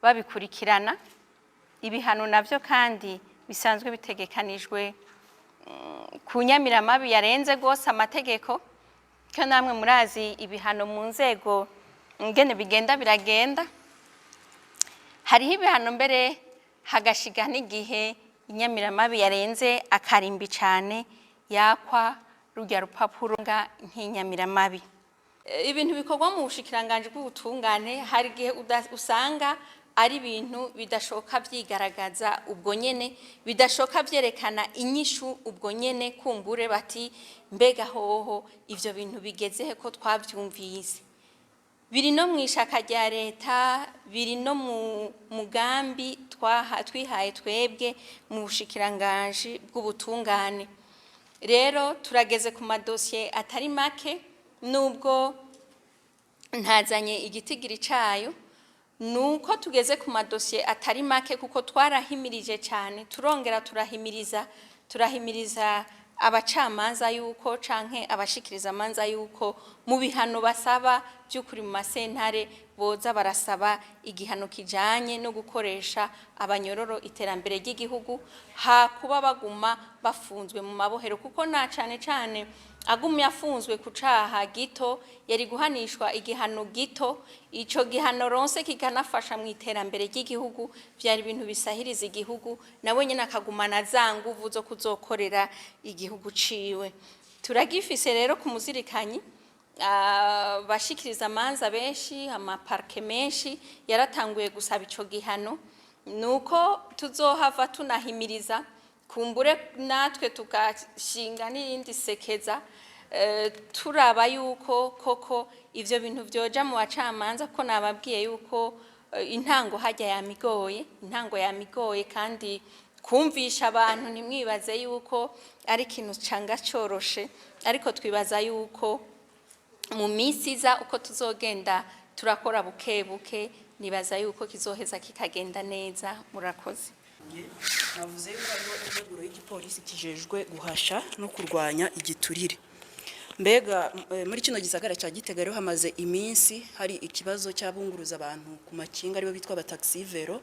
babikurikirana ibihano navyo, kandi bisanzwe bitegekanijwe ku nyamiramabi yarenze gose amategeko. Cyo namwe murazi ibihano mu nzego ngene bigenda biragenda, hariho ibihano mbere hagashiga n'igihe inyamiramabi yarenze akarimbi cane yakwa rujya rupapuro nk'inyamiramabi. Ibintu bikorwa mu bushikiranganje bw'ubutungane hari igihe usanga ari ibintu bidashoka vyigaragaza ubwo nyene, bidashoka vyerekana inyishu ubwo nyene, kumbure bati mbega hoho ivyo bintu bigezehe ko twavyumvise. Biri no mwishaka rya leta, biri no mu mugambi twihaye twebwe mu bushikiranganje bw'ubutungane. Rero turageze ku madosiye atari make, nubwo ntazanye igitigiri cayo, nuko tugeze ku madosiye atari make, kuko twarahimirije cyane, turongera turahimiriza abacamanza yuko canke abashikiriza amanza yuko mu bihano basaba by'ukuri mu masentare boza barasaba igihano kijanye no gukoresha abanyororo iterambere ry'igihugu, ha kuba baguma bafunzwe mu mabohero, kuko na cane cane agumye afunzwe ku caha gito yari guhanishwa igihano gito, ico gihano ronse kikanafasha mu iterambere ry'igihugu, byari ibintu bisahiriza igihugu, nawe nyine akagumana za nguvu zo kuzokorera igihugu ciwe. Turagifise rero ku muzirikanyi bashikiriza amanza benshi, amaparke menshi yaratanguye gusaba ico gihano, nuko tuzohava tunahimiriza, kumbure natwe tugashinga n'irindi sekeza turaba yuko koko ivyo bintu vyoja mu bacamanza, ko nababwiye yuko intango hajya yamigoye, kandi kumvisha abantu ntimwibaze yuko ari ikintu canga coroshe, ariko twibaza yuko mu minsi iza uko tuzogenda turakora buke buke, nibaza yuko kizoheza kikagenda neza. Murakoze. Navuze yuko hariho integuro y'igipolisi kijejwe guhasha no kurwanya igiturire. Mbega muri kino gisagara cya Gitega rero hamaze iminsi hari ikibazo cyabunguruza abantu ku makinga aribo bitwa abataxi vero.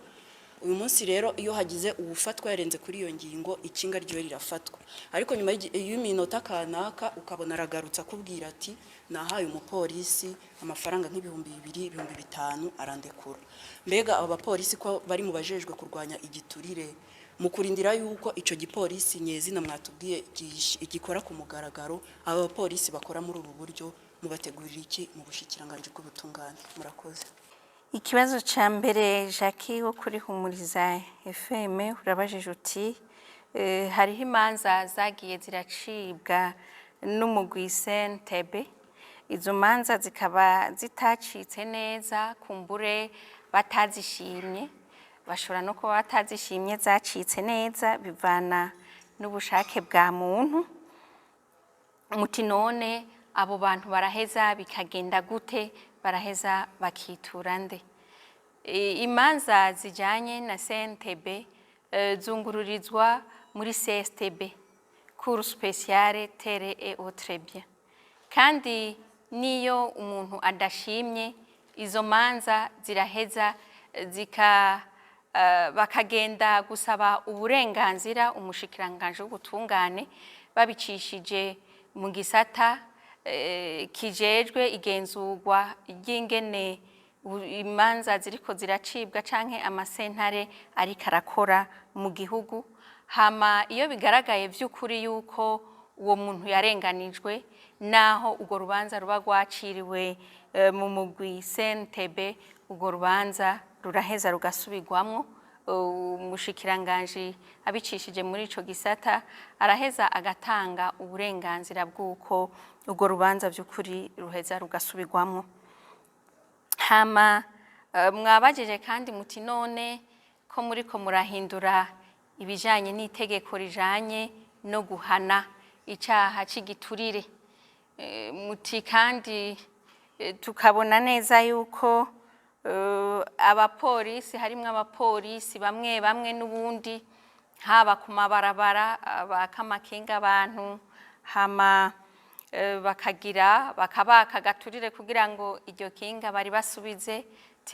Uyu munsi rero iyo hagize ubufatwa yarenze kuri iyo ngingo, ikinga ryo rirafatwa, ariko nyuma y'iminota kanaka ukabona aragarutsa kubwira ati nahaye umupolisi amafaranga nk'ibihumbi 2,000, 5,000 arandekura. Mbega aba bapolisi ko bari mu bajejwe kurwanya igiturire, mu kurindira yuko ico gipolisi nyezina mwatubwiye igikora ku mugaragaro, aba bapolisi bakora muri ubu buryo mubategurira iki mu bushikiranganje bw'ubutungane? Murakoze. Ikibazo ca mbere Jackie wo kuri Humuriza FM urabajije uti hariho imanza zagiye ziracibwa n'umugwi CNTB, izo manza zikaba zitacitse neza, kumbure batazishimye, bashobora no kuba batazishimye zacitse neza, bivana n'ubushake bwa muntu. Muti none abo bantu baraheza bikagenda gute, baraheza bakitura nde? Imanza zijanye na CNTB zungururizwa muri CSTB, Cour spéciale terre et autres biens, kandi niyo umuntu adashimye izo manza ziraheza bakagenda gusaba uburenganzira umushikiranganje w'ubutungane babicishije mu gisata kijejwe igenzurwa ry'ingene imanza ziriko ziracibwa canke amasentare ariko arakora mu gihugu. Hama iyo bigaragaye vy'ukuri yuko uwo muntu yarenganijwe naho urwo rubanza ruba rwaciriwe mu mugwi CNTB, urwo rubanza ruraheza rugasubirwamwo. Umushikiranganje abicishije muri ico gisata araheza agatanga uburenganzira bw'uko urwo rubanza vy'ukuri ruheza rugasubirwamwo. Hama mwabajije kandi muti none ko muriko murahindura ibijanye n'itegeko rijanye no guhana icaha c'igiturire, muti kandi tukabona neza yuko abapolisi harimwo abapolisi bamwe bamwe n'ubundi haba ku mabarabara bakamakenga abantu hama bakabaka gaturire kugira ngo iryo kinga bari basubize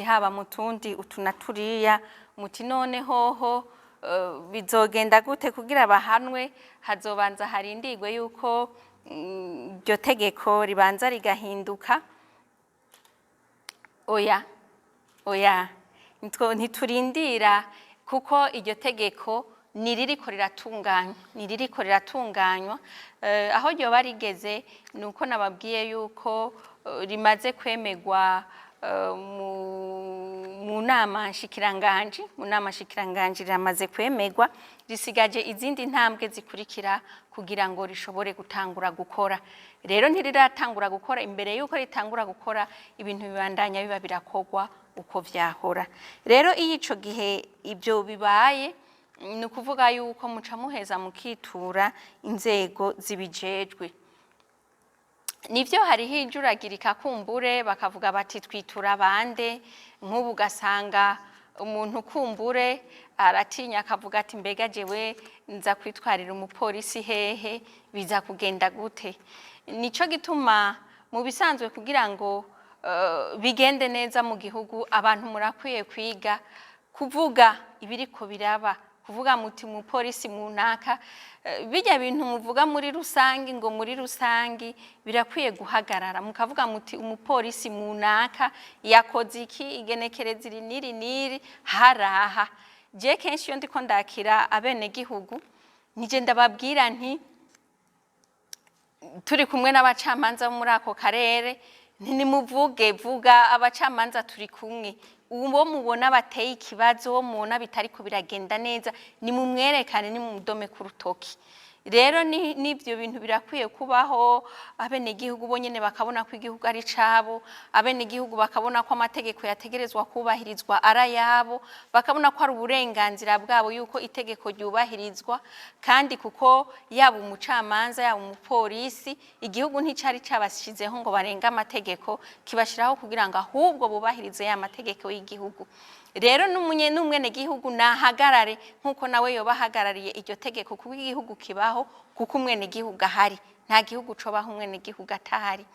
haba mutundi utunaturiya. Muti none hoho bizogenda gute kugira bahanwe? Hazobanza harindigwe yuko iryo tegeko ribanza rigahinduka? Oya, ntiturindira kuko iryo tegeko niririko riratunganywa aho ryoba rigeze nuko nababwiye yuko rimaze kwemegwa mu nama nshikiranganje ramaze kwemegwa, risigaje izindi ntambwe zikurikira kugira ngo rishobore gutangura gukora. Rero ntiriratangura gukora, imbere yuko ritangura gukora ibintu bibandanya biba birakogwa uko vyahora. Rero iyo ico gihe ibyo bibaye ni ukuvuga yuko muca muheza mukitura inzego zibijejwe. Nivyo hariho ijuragirika kumbure bakavuga bati twitura bande, nk'ubu ugasanga umuntu kumbure aratinya akavuga ati mbega jewe nza kwitwarira umupolisi hehe, biza kugenda gute? Nico gituma mu bisanzwe kugira ngo bigende neza mu gihugu abantu murakwiye kwiga kuvuga ibiriko biraba, kuvuga muti umupolisi munaka, bijya bintu muvuga muri rusangi ngo muri rusangi birakwiye guhagarara, mukavuga muti umupolisi munaka yakoze iki, igenekereza iri niri haraha. Je kenshi iyo ndiko ndakira abene gihugu nije ndababwira nti turi kumwe n'abacamanza muri ako karere, vuga abacamanza turi kumwe, uwo mubona bateye ikibazo, uwo mubona bitariko biragenda neza, ni mumwerekane, ni mumudome ku rutoki. Rero n'ivyo bintu birakwiye kubaho, abenegihugu bo nyene bakabona ko igihugu ari cabo, abenegihugu bakabona ko amategeko yategerezwa kubahirizwa ara yabo, bakabona ko ari uburenganzira bwabo yuko itegeko ryubahirizwa, kandi kuko yaba umucamanza yaba umupolisi igihugu nticari cabashizeho ngo barenga amategeko, kibashiraho kugira ngo ahubwo bubahirize ya mategeko y'igihugu. Rero n'umwene gihugu nahagarare nkuko nawe yobahagarariye iryo tegeko, kuko igihugu kibaho kuko umwene gihugu ahari, nta gihugu cobaho umwene gihugu atahari.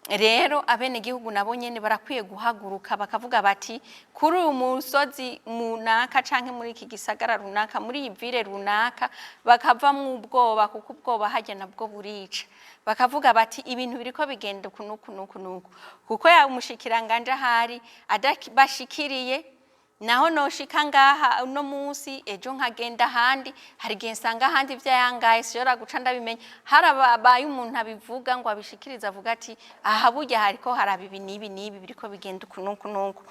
Rero abene gihugu nabo nyene barakwiye guhaguruka bakavuga bati kuri uyu musozi munaka canke muri iki gisagara runaka, muri ivire runaka, bakava mu ubwoba kuko ubwoba hajya nabwo burica, bakavuga bati ibintu biriko bigenda kunuku kuko ya umushikiranganje ahari adabashikiriye naho noshika ngaha uno munsi ejo nkagenda handi, hari gihe nsanga handi vyayangaye siyora guca ndabimenya, harabaye umuntu abivuga ngo abishikiriza avuga ati aha burya hariko haraba ibi nibi biriko bigenda kunuku.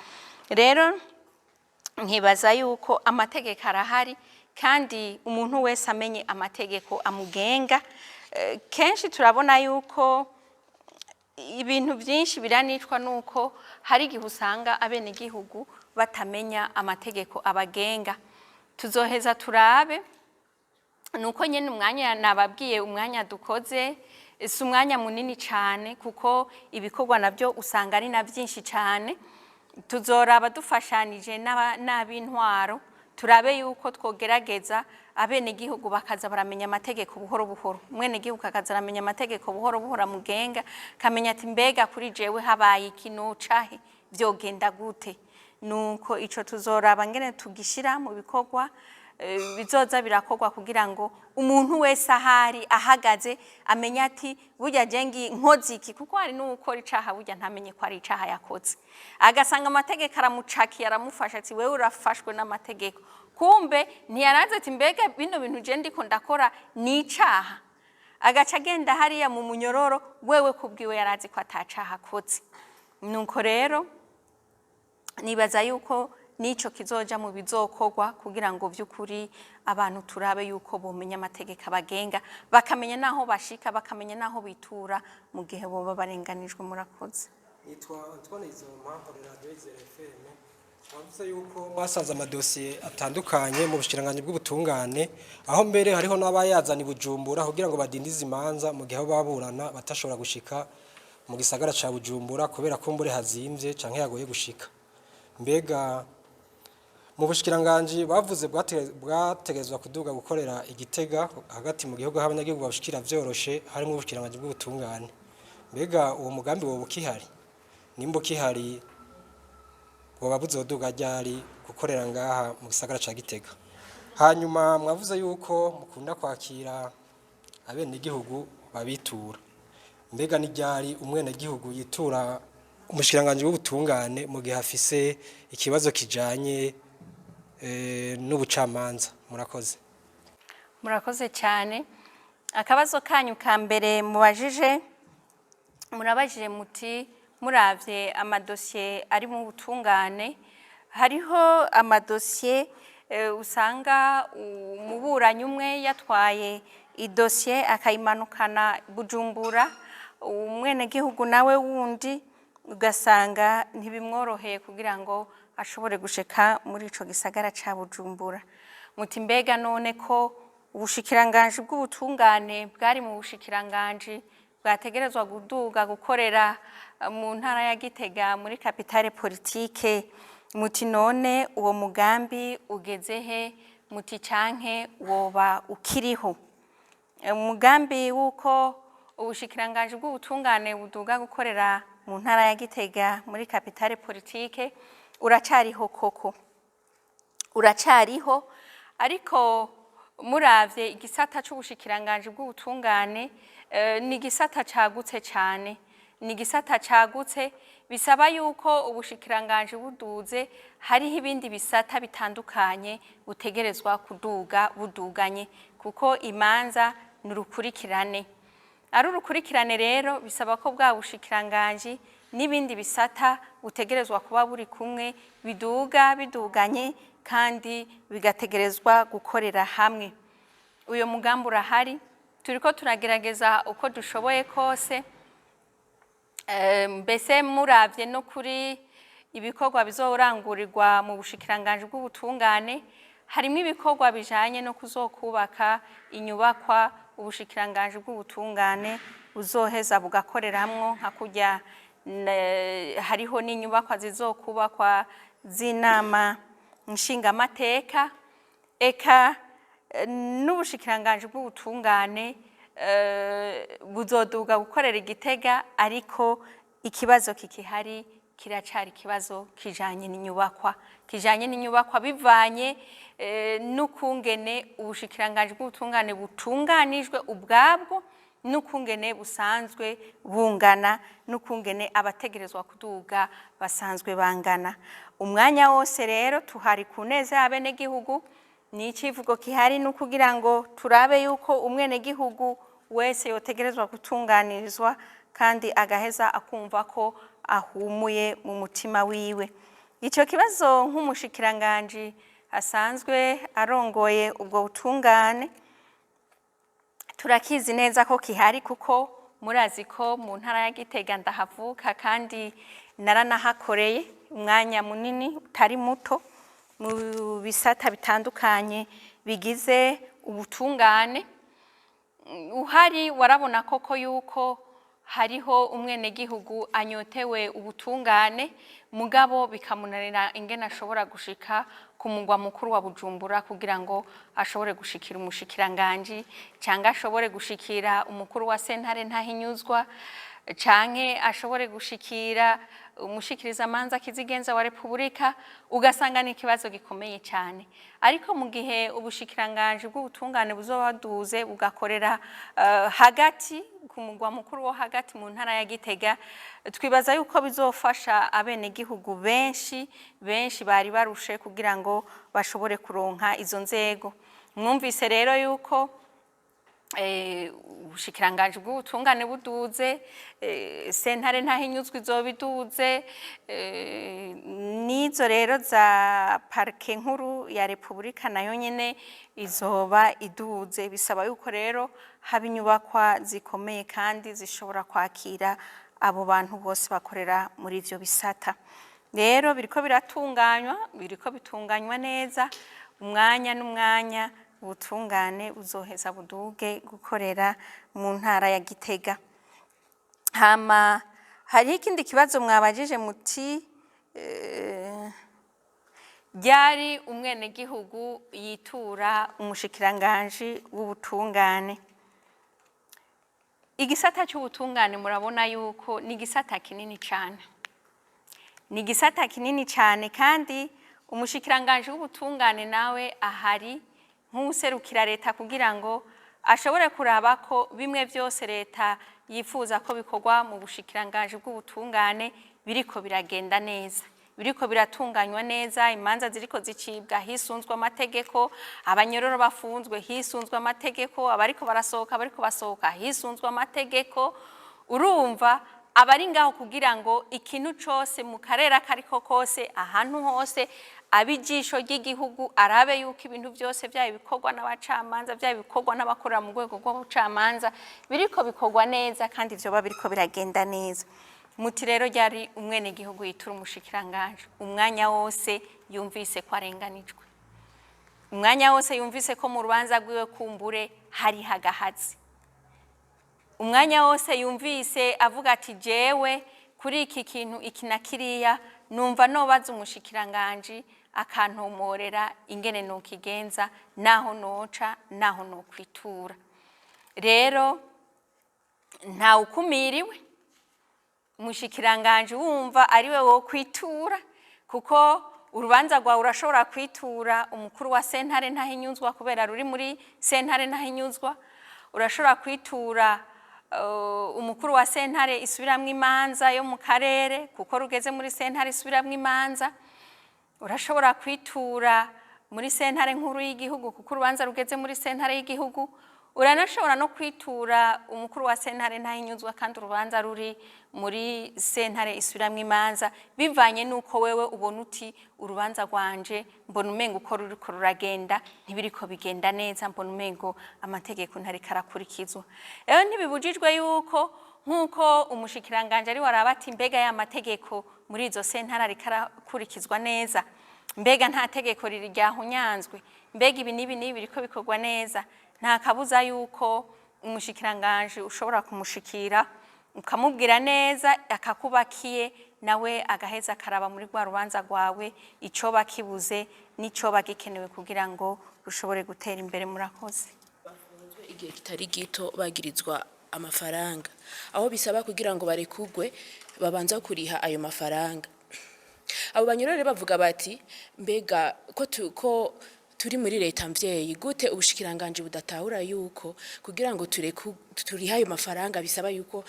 Rero nkibaza yuko amategeko arahari kandi umuntu wese amenye amategeko amugenga. Kenshi turabona yuko ibintu byinshi biranicwa nuko hari igihe usanga abene gihugu batamenya amategeko abagenga. Tuzoheza turabe nuko nyene umwanya nababwiye, umwanya dukoze si umwanya munini cyane kuko ibikorwa nabyo usanga ari na byinshi cyane. Tuzoraba dufashanije n'abintwaro turabe yuko twogerageza abene gihugu bakaza baramenya amategeko buhoro buhoro, mwene gihugu akaza aramenya amategeko buhoro buhoro amugenga, kamenya ati mbega kuri jewe habaye ikintu cahe vyogenda gute. Nuko ico tuzoraba ngene tugishira mu bikorwa bizoza birakorwa kugira ngo umuntu wese ahari ahagaze amenye ati burya jengi nkozi iki, kuko hari n'ukora icaha burya ntamenye ko ari icaha yakoze, agasanga amategeko aramucakiye aramufasha ati wewe urafashwe n'amategeko, kumbe ntiyaraze ati mbega bino bintu je ndiko ndakora ni icaha, agaca agenda hariya mu munyororo wewe kubwiwe yarazi ko atacaha akoze. Nuko rero nibaza yuko nico kizoja mu bizokorwa kugira ngo vy'ukuri abantu turabe yuko bomenya amategeko abagenga, bakamenya naho bashika, bakamenya naho bitura mu gihe boba barenganijwe. Murakoze. Nitwa Antoine Izoma, Radio FM. Wavuze yuko mwasanze amadosiye atandukanye mu bushikiranganje bw'ubutungane, aho mbere hariho n'abayazana Bujumbura kugira ngo badindize imanza mu gihe baburana batashobora gushika mu gisagara ca Bujumbura kubera ko mbure hazimvye canke yagoye gushika. Mbega mu bushikiranganje bavuze bwategezwa kuduga gukorera Igitega hagati mu gihugu abanyagihugu bashikira vyoroshe harimo ubushikiranganje bw'ubutungane. Mbega uwo mugambi wo bukihari? Nimba ukihari bwoba buzoduga ryari gukorera ngaha mu gisagara ca Gitega? Hanyuma mwavuze yuko mukunda kwakira abenegihugu babitura. Mbega ni ryari umwenegihugu yitura umushikiranganje w'ubutungane mu gihe afise ikibazo kijanye n'ubucamanza? Murakoze. Murakoze cyane. Akabazo kanyu ka mbere murabajije muti muravye amadosiye ari mu butungane, hariho amadosiye usanga umuburanyi umwe yatwaye idosiye akayimanukana Bujumbura, umwenegihugu nawe wundi ugasanga ntibimworoheye kugira ngo ashobore gushika muri ico gisagara ca Bujumbura. Muti mbega none ko ubushikiranganje bw'ubutungane bwari mu bushikiranganje bwategerezwa guduga gukorera mu ntara ya Gitega muri kapitale politike, muti none uwo mugambi ugeze he? Muti canke woba ukiriho? Umugambi wuko ubushikiranganje bw'ubutungane buduga gukorera mu ntara ya Gitega muri kapitale politike uracariho koko, uracariho, ariko muravye igisata c'ubushikiranganje bw'ubutungane ni igisata cagutse cyane, ni igisata cagutse bisaba yuko ubushikiranganje buduze hariho ibindi bisata bitandukanye butegerezwa kuduga buduganye, kuko imanza n'urukurikirane. Ari urukurikirane rero bisaba ko bwa bushikiranganje n'ibindi bisata butegerezwa kuba buri kumwe biduga biduganye kandi bigategerezwa gukorera hamwe. Uyo mugambi urahari, turiko turagerageza uko dushoboye kose. Mbese muravye no kuri ibikorwa bizorangurirwa mu bushikiranganje bw'ubutungane, harimo ibikorwa bijanye no kuzokubaka inyubakwa ubushikiranganje bw'ubutungane buzoheza bugakoreramwo, nka kurya hariho n'inyubakwa zizokubakwa z'inama nshingamateka, eka n'ubushikiranganje bw'ubutungane buzoduga gukorera Igitega, ariko ikibazo kikihari kiracari ikibazo kijanye n'inyubakwa bivanye n'ukungene ubushikiranganje bw'ubutungane butunganijwe ubwabwo, n'ukungene busanzwe bungana, n'ukungene abategerezwa kuduga basanzwe bangana. Umwanya wose rero tuhari ku neza y'abenegihugu, ni icivugo kihari n'ukugira ngo turabe yuko umwenegihugu wese yotegerezwa gutunganirizwa kandi agaheza akumva ko ahumuye mu mutima wiwe. Ico kibazo nk'umushikiranganje asanzwe arongoye ubwo butungane turakizi neza ko kihari, kuko murazi ko mu ntara ya Gitega ndahavuka kandi naranahakoreye umwanya munini utari muto mu bisata bitandukanye bigize ubutungane. Uhari warabona koko yuko hariho umwenegihugu anyotewe ubutungane, mugabo bikamunanira ingene ashobora gushika ku mugwa mukuru wa Bujumbura kugira ngo ashobore gushikira umushikiranganje cyangwa ashobore gushikira umukuru wa sentare ntahinyuzwa, canke ashobore gushikira umushikiriza amanza kizigenza wa Repubulika, ugasanga ni ikibazo gikomeye cyane. Ariko mu gihe ubushikiranganje bw'ubutungane buzoba buduze bugakorera hagati ku mugwa mukuru wo hagati mu ntara ya Gitega, twibaza yuko bizofasha abene gihugu benshi bari barushe kugira ngo bashobore kuronka izo nzego. Mwumvise rero yuko ubushikiranganje bw'ubutungane buduze, sentare ntahinyuzwa izobiduze, nizo rero za parike nkuru ya Repubulika nayo nyene izoba iduze. Bisaba yuko rero haba inyubakwa zikomeye kandi zishobora kwakira abo bantu bose bakorera muri ivyo bisata. Rero biriko bitunganywa neza, umwanya n'umwanya ubutungane buzoheza buduge gukorera mu ntara ya Gitega. Hama hariho ikindi kibazo mwabajije muti ryari umwenegihugu yitura umushikiranganje w'ubutungane. Igisata cy'ubutungane murabona yuko ni igisata kinini cyane. Ni igisata kinini cyane kandi umushikiranganje w'ubutungane nawe ahari nk'userukira leta kugira ngo ashobore kuraba ko bimwe byose leta yifuza ko bikorwa mu bushikiranganje bw'ubutungane biriko biragenda neza, biriko biratunganywa neza, imanza ziriko zicibwa hisunzwe amategeko, abanyororo bafunzwe hisunzwe amategeko, abariko basohoka hisunzwe amategeko. Urumva abari ngaho kugira ngo ikintu cose mu karere kariko kose ahantu hose abijisho ry'igihugu arabe yuko ibintu byose byaye bikorwa n'abacamanza, byaye bikorwa n'abakorera mu rwego rw'ubucamanza biriko bikorwa neza kandi vyoba biriko biragenda neza. Muti rero ryari umwenegihugu yitura umushikiranganje umwanya wose yumvise ko arenganijwe, umwanya wose yumvise ko mu rubanza rwiwe kumbure hari hagahatsi, umwanya wose yumvise avuga ati jewe kuri iki kintu iki na kiriya numva nobaza umushikiranganje akantomorera ingene nokigenza, naho noca naho nokwitura. Rero nta ukumiriwe, umushikiranganje wumva ariwe wo kwitura, kuko urubanza rwawe urashobora kwitura umukuru wa sentare ntahinyuzwa kubera ruri muri sentare ntahinyuzwa, urashobora kwitura umukuru wa sentare isubiramwe imanza yo mu karere kuko rugeze muri sentare isubiramwe imanza, urashobora kwitura muri sentare nkuru y'igihugu kuko urubanza rugeze muri sentare y'igihugu, uranashobora no kwitura umukuru wa sentare ntahinyuzwa kandi urubanza ruri muri sentare isubiramwe imanza, bivanye nuko wewe ubona uti urubanza rwanje mbona umengo uko ruriko ruragenda ntibiriko bigenda neza, mbona umengo amategeko ntariko arakurikizwa. Rero ntibibujijwe yuko nkuko umushikiranganje ari waraba ati mbega ya mategeko muri izo sentare ariko arakurikizwa neza, mbega nta tegeko riri ryahunyanzwe, mbega ibi n'ibi biriko bikorwa neza, nta kabuza yuko umushikiranganje ushobora kumushikira ukamubwira neza akakubakiye, nawe agaheza akaraba muri rwa rubanza rwawe ico bakibuze nico bagikenewe kugira ngo rushobore gutera imbere. Murakoze. Bafunzwe igihe kitari gito bagirizwa amafaranga, aho bisaba kugira ngo barekugwe babanza kuriha ayo mafaranga. Abo banyorore bavuga bati mbega ko turi muri leta mvyeyi gute ubushikiranganje budatahura yuko kugira ngo turiha ayo mafaranga bisaba yuko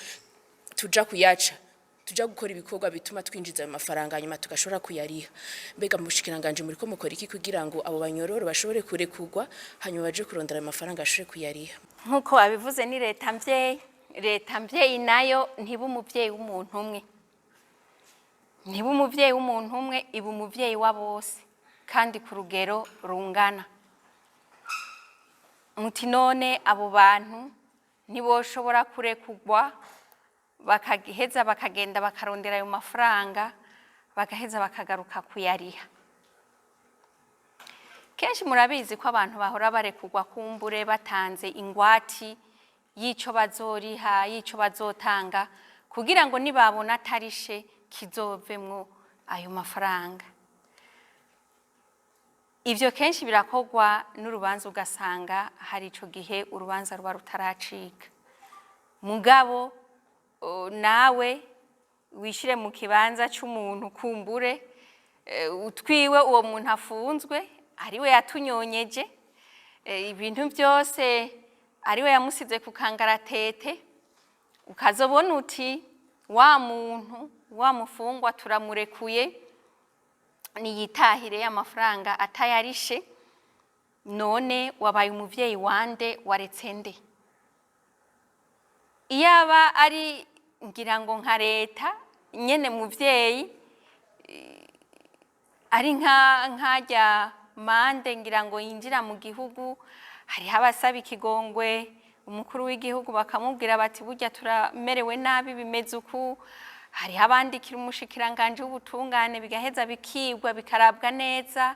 tuja kuyaca, tuja gukora ibikorwa bituma twinjiza ayo mafaranga nyuma tugashobora kuyariha. Mbega mushikiranganje muri ko mukora iki kugira ngo abo banyororo bashobore kurekugwa hanyuma baje kurondera ayo mafaranga ashobore kuyariha? Nkuko abivuze ni leta mvyeyi, leta mvyeyi nayo ntiba umuvyeyi w'umuntu umwe, ntiba umuvyeyi w'umuntu umwe, iba umuvyeyi wa bose kandi ku rugero rungana. Muti none abo bantu ntiboshobora kurekugwa bakagiheza bakagenda bakarondera ayo mafaranga bagaheza bakagaruka kuyariha? Kenshi murabizi ko abantu bahora barekugwa kumbure batanze ingwati y'ico bazoriha, y'ico bazotanga kugira ngo nibabona atarishe kizovemwo ayo mafaranga. Ivyo kenshi birakogwa n'urubanza ugasanga hari ico gihe urubanza ruba rutaracika, mugabo nawe wishire mu kibanza c'umuntu kumbure utwiwe uwo muntu afunzwe ariwe yatunyonyeje ibintu byose ariwe yamusize ku kangaratete ukazobona uti wa muntu wa mufungwa turamurekuye niyitahire y'amafaranga atayarishe none wabaye umuvyeyi wande waretse nde iyaba ari ngira ngo nka leta nyene muvyeyi ari nkajya mande ngira ngo yinjira mu gihugu hari abasaba ikigongwe umukuru w'igihugu bakamubwira bati burya turamerewe nabi bimeze uku hari abandikira umushikiranganje w'ubutungane bigaheza bikigwa bikarabwa neza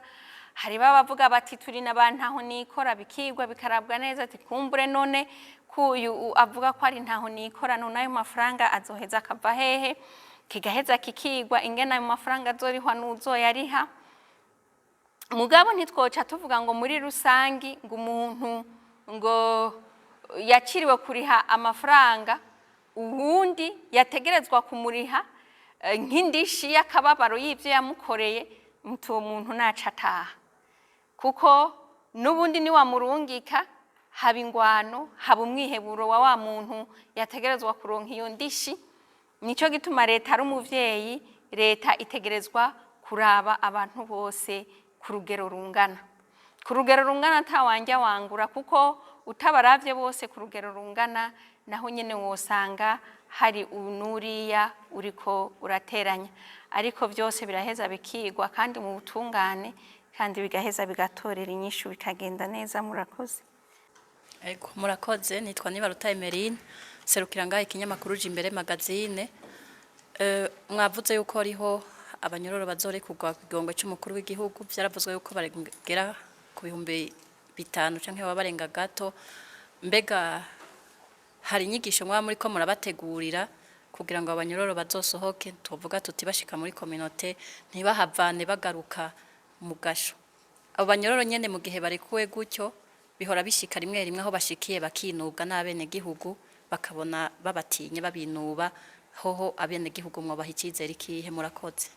hari babavuga bati turi n'abantu aho nikora bikigwa bikarabwa neza ati kumbure none kuyu avuga ko ari ntaho nikora none ayo mafaranga azoheza akava hehe kigaheza kikigwa ingena ayo mafaranga azorihwa n'uzoyariha mugabo ntitwoca tuvuga ngo muri rusangi ngo umuntu ngo yakiriwe kuriha amafaranga ubundi yategerezwa kumuriha nk'indishi y'akababaro y'ibyo yamukoreye uwo muntu naca ataha kuko n'ubundi ni wamurungika haba ingwano haba umwiheburo wa muntu yategerezwa kuronka iyo ndishi nico gituma leta ari umuvyeyi leta itegerezwa kuraba abantu bose ku rugero rungana atawanja wangura kuko utabaravye bose ku rugero rungana naho nyene wosanga hari unuriya uriko urateranya ariko byose biraheza bikigwa kandi mu butungane kandi bigaheza bigatorera inyishu bikagenda neza murakoze Ego murakoze nitwa Nibaruta Emeline serukira ngaho ikinyamakuru Jimbere magazine mwavuze yuko ariho abanyororo bazorekurwa kugongwe cy'umukuru w'igihugu byaravuzwe yuko barengera ku 5,000 canke baba barenga gato mbega hari inyigisho mwa muri ko murabategurira kugira ngo abanyororo bazosohoke tuvuga tuti bashika muri communauté ntibahavane bagaruka mu gasho abo banyororo nyene mu gihe barekuwe gutyo bihora bishika rimwe rimwe aho bashikiye bakinubwa n'abene gihugu bakabona babatinye babinuba hoho abene gihugu mwo bahicizera ikihe murakoze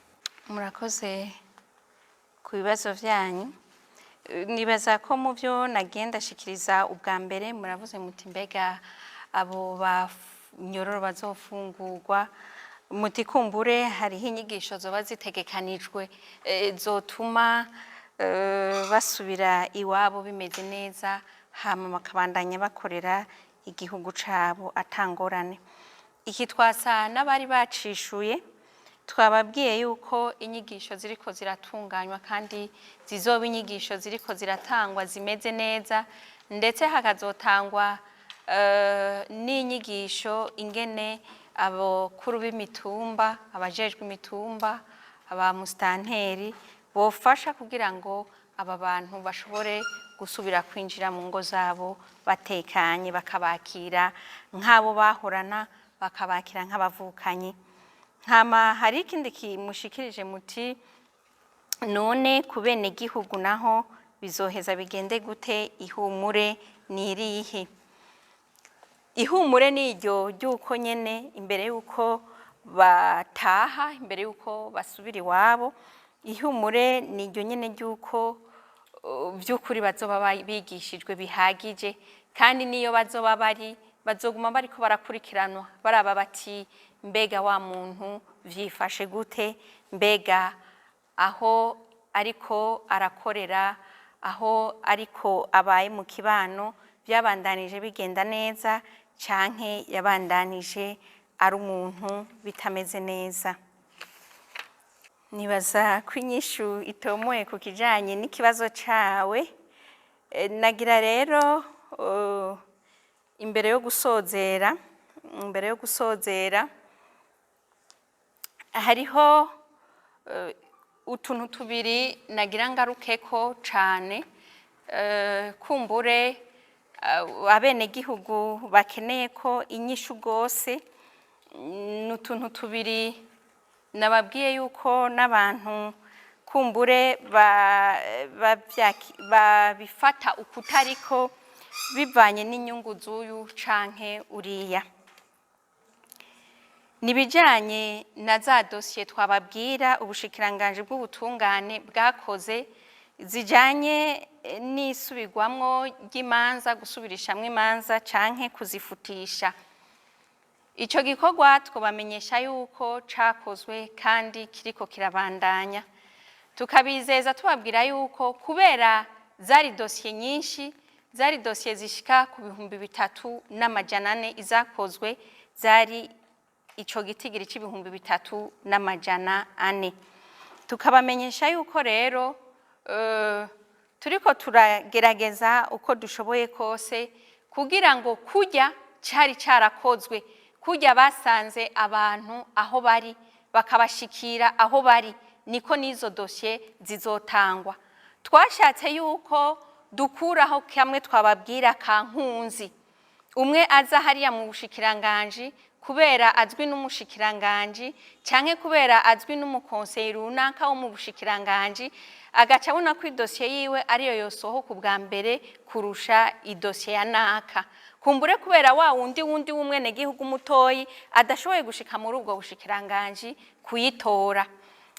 ku bibazo vyanyu nibaza ko mu byo nagenda shikiriza ubwa mbere muravuze muti mbega abo banyororo bazofungurwa muti kumbure hariho inyigisho zoba zitegekanijwe zotuma basubira iwabo bimeze neza hama bakabandanya bakorera igihugu cabo atangorane iki twasa n'abari bacishuye twababwiye yuko inyigisho ziriko ziratunganywa kandi zizoba inyigisho ziriko ziratangwa zimeze neza ndetse hakazotangwa n'inyigisho ingene abakuru b'imitumba abajejwe imitumba aba mustanteri bofasha kugira ngo aba bantu bashobore gusubira kwinjira mu ngo zabo batekanye bakabakira nk'abo bahorana bakabakira nk'abavukanyi nkama hari ikindi kimushikirije muti none kubene gihugu naho bizoheza bigende gute ihumure nirihe ihumure niryo ryuko nyene imbere yuko bataha imbere yuko basubira iwabo ihumure niryo nyene ryuko byukuri bazoba bigishijwe bihagije kandi niyo bazoba bazoguma bariko barakurikiranwa baraba bati mbega wa muntu vyifashe gute mbega aho ariko arakorera aho ariko abaye mu kibano byabandanije bigenda neza canke yabandanije ari umuntu bitameze neza nibaza kwinyishu itomoye ku kijanye n'ikibazo cawe nagira rero imbere yo gusozera hariho utuntu tubiri nagira ngarukeko cane kumbure abene gihugu bakeneye ko inyishu gose n'utuntu tubiri nababwiye yuko n'abantu kumbure babifata ukutariko bivanye n'inyungu z'uyu canke uriya nibijanye na za dosiye twababwira ubushikiranganje bw'ubutungane bwakoze zijanye n'isubirwamwo ry'imanza, gusubirishamwo imanza canke kuzifutisha. Ico gikorwa twobamenyesha yuko cakozwe kandi kiriko kirabandanya. Tukabizeza tubabwira yuko kubera zari dosiye nyinshi, zari dosiye zishika ku 3,400 izakozwe, zari ico gitigiri c'ibihumbi 3,400. Tukabamenyesha yuko rero turiko turagerageza uko dushoboye kose kugira ngo kujya cari carakozwe, kujya basanze abantu aho bari bakabashikira aho bari, niko nizo dosiye zizotangwa. Twashatse yuko dukuraho kamwe twababwira kankunzi, umwe aza hariya mu bushikiranganje kubera azwi n'umushikiranganje canke kubera azwi n'umukonseye runaka wo mu bushikiranganje, agaca abona ko idosiye yiwe ariyo yosohoka ubwa mbere kurusha idosiye ya naka. Kumbure kubera wa wundi w'umwene gihugu mutoyi adashoboye gushika muri ubwo bushikiranganje kuyitora.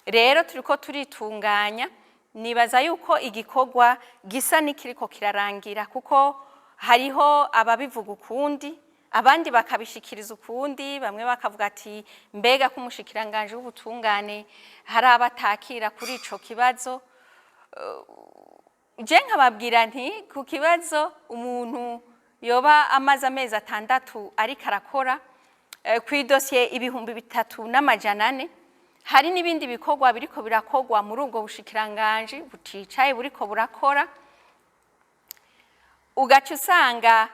Rero turiko turitunganya, nibaza yuko igikorwa gisa nikiriko kirarangira kuko hariho ababivuga ukundi, abandi bakabishikiriza ukundi, bamwe bakavuga ati mbega ko umushikiranganje w'ubutungane hari abatakira kuri ico kibazo. Je nkababwira nti ku kibazo umuntu yoba amaze amezi 6 ariko arakora ku idosiye 3,400, hari n'ibindi bikorwa biriko birakogwa muri ubwo bushikiranganje buticaye buriko burakora, ugaca usanga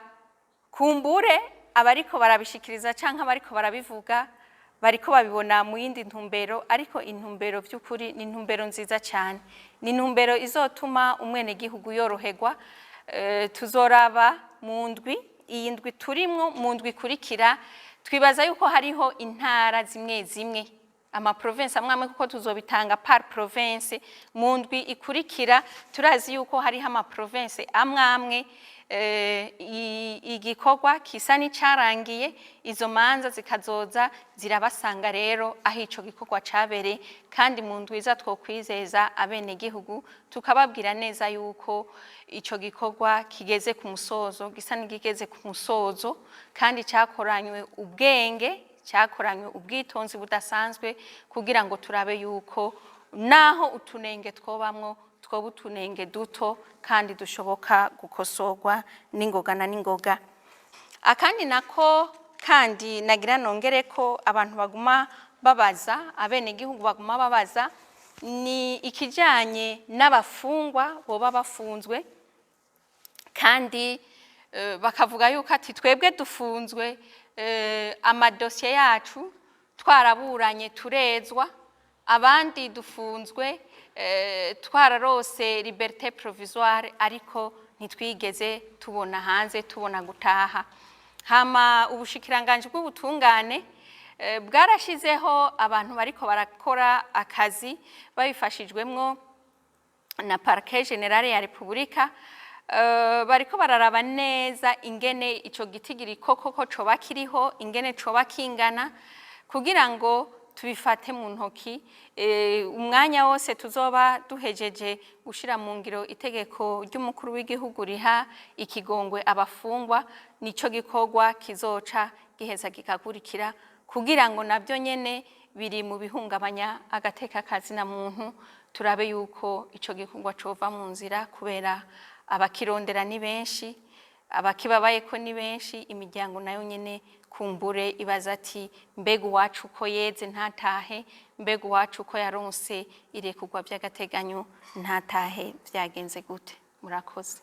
kumbure abariko barabishikiriza canke abariko barabivuga bariko babibona mu yindi ntumbero, ariko intumbero by'ukuri ni intumbero nziza cyane, ni intumbero izotuma umwene gihugu yoroherwa. Tuzoraba mu ndwi, iyi ndwi turimwo mu ndwi kurikira, twibaza yuko hariho intara zimwe zimwe ama province amwe kuko tuzobitanga par province. Mu ndwi ikurikira turazi yuko hariho ama province amwe igikorwa kisa n'icarangiye, izo manza zikazoza zirabasanga rero aho ico gikorwa cabere, kandi mu ndwiza twokwizeza abene gihugu tukababwira neza yuko ico gikorwa kigeze ku musozo, gisa n'igigeze ku musozo, kandi cyakoranywe ubwenge, cyakoranywe ubwitonzi budasanzwe kugira ngo turabe yuko naho utunenge twobamwo twoba utunenge duto kandi dushoboka gukosorwa n'ingoga na n'ingoga. Akandi nako kandi nagira nongere ko abantu baguma babaza, abene gihugu baguma babaza, ni ikijanye n'abafungwa boba bafunzwe kandi bakavuga yuko ati twebwe dufunzwe amadosiye yacu twaraburanye turezwa, abandi dufunzwe twararose liberté provisoire ariko ntitwigeze tubona hanze, tubona gutaha. Hama ubushikiranganje bw'ubutungane bwarashizeho abantu bariko barakora akazi babifashijwemwo na Parquet General ya Republika, bariko bararaba neza ingene ico gitigiri koko coba kiriho, ingene coba kingana, kugira ngo tubifate mu ntoki. Umwanya wose tuzoba duhejeje gushira mu ngiro itegeko ry'umukuru w'igihugu riha ikigongwe abafungwa, nico gikorwa kizoca giheza kikakurikira, kugira ngo nabyo nyene biri mu bihungabanya agateka kazi na muntu, turabe yuko ico gikorwa cova mu nzira, kubera abakirondera ni benshi, abakibabaye ko ni benshi, imiryango nayo nyene kumbure ibaza ati mbega uwacu uko yeze ntatahe, mbega uwacu uko yaronse irekurwa by'agateganyo ntatahe, byagenze gute? Murakoze.